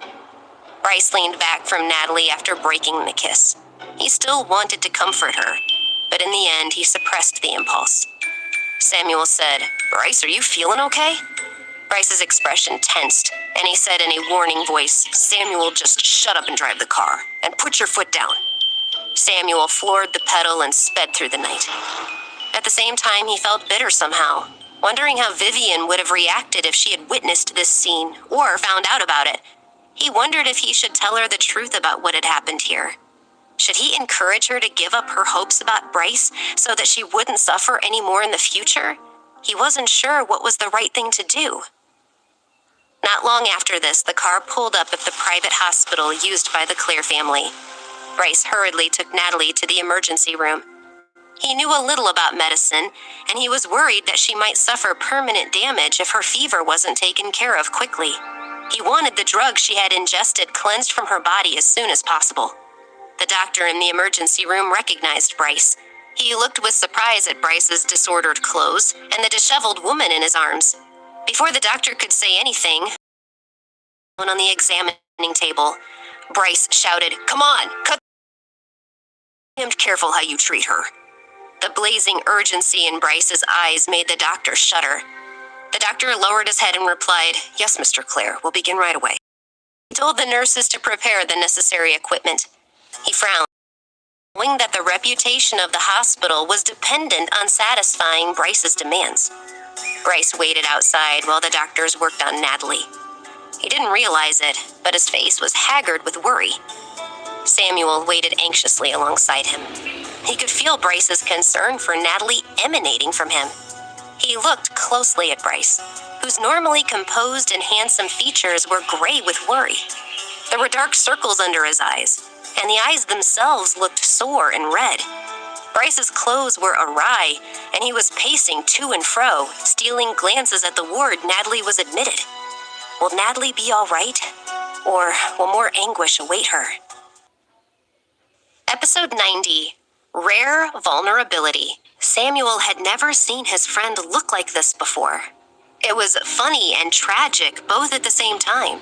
Bryce leaned back from Natalie after breaking the kiss. He still wanted to comfort her, but in the end he suppressed the impulse. Samuel said, "Bryce, are you feeling okay?" Bryce's expression tensed, and he said in a warning voice, "Samuel, just shut up and drive the car, and put your foot down." Samuel floored the pedal and sped through the night. At the same time, he felt bitter somehow, wondering how Vivian would have reacted if she had witnessed this scene or found out about it. He wondered if he should tell her the truth about what had happened here. Should he encourage her to give up her hopes about Bryce so that she wouldn't suffer any more in the future? He wasn't sure what was the right thing to do. Not long after this, the car pulled up at the private hospital used by the Clare family. Bryce hurriedly took Natalie to the emergency room. He knew a little about medicine, and he was worried that she might suffer permanent damage if her fever wasn't taken care of quickly. He wanted the drug she had ingested cleansed from her body as soon as possible. The doctor in the emergency room recognized Bryce. He looked with surprise at Bryce's disordered clothes and the disheveled woman in his arms. Before the doctor could say anything, on the examining table, Bryce shouted, "Come on, cut him, careful how you treat her." The blazing urgency in Bryce's eyes made the doctor shudder. The doctor lowered his head and replied, "Yes, Mr. Clare, we'll begin right away." He told the nurses to prepare the necessary equipment. He frowned, knowing that the reputation of the hospital was dependent on satisfying Bryce's demands. Bryce waited outside while the doctors worked on Natalie. He didn't realize it, but his face was haggard with worry. Samuel waited anxiously alongside him. He could feel Bryce's concern for Natalie emanating from him. He looked closely at Bryce, whose normally composed and handsome features were gray with worry. There were dark circles under his eyes, and the eyes themselves looked sore and red. Bryce's clothes were awry, and he was pacing to and fro, stealing glances at the ward Natalie was admitted. Will Natalie be all right? Or will more anguish await her? Episode 90, Rare Vulnerability, Samuel had never seen his friend look like this before. It was funny and tragic both at the same time.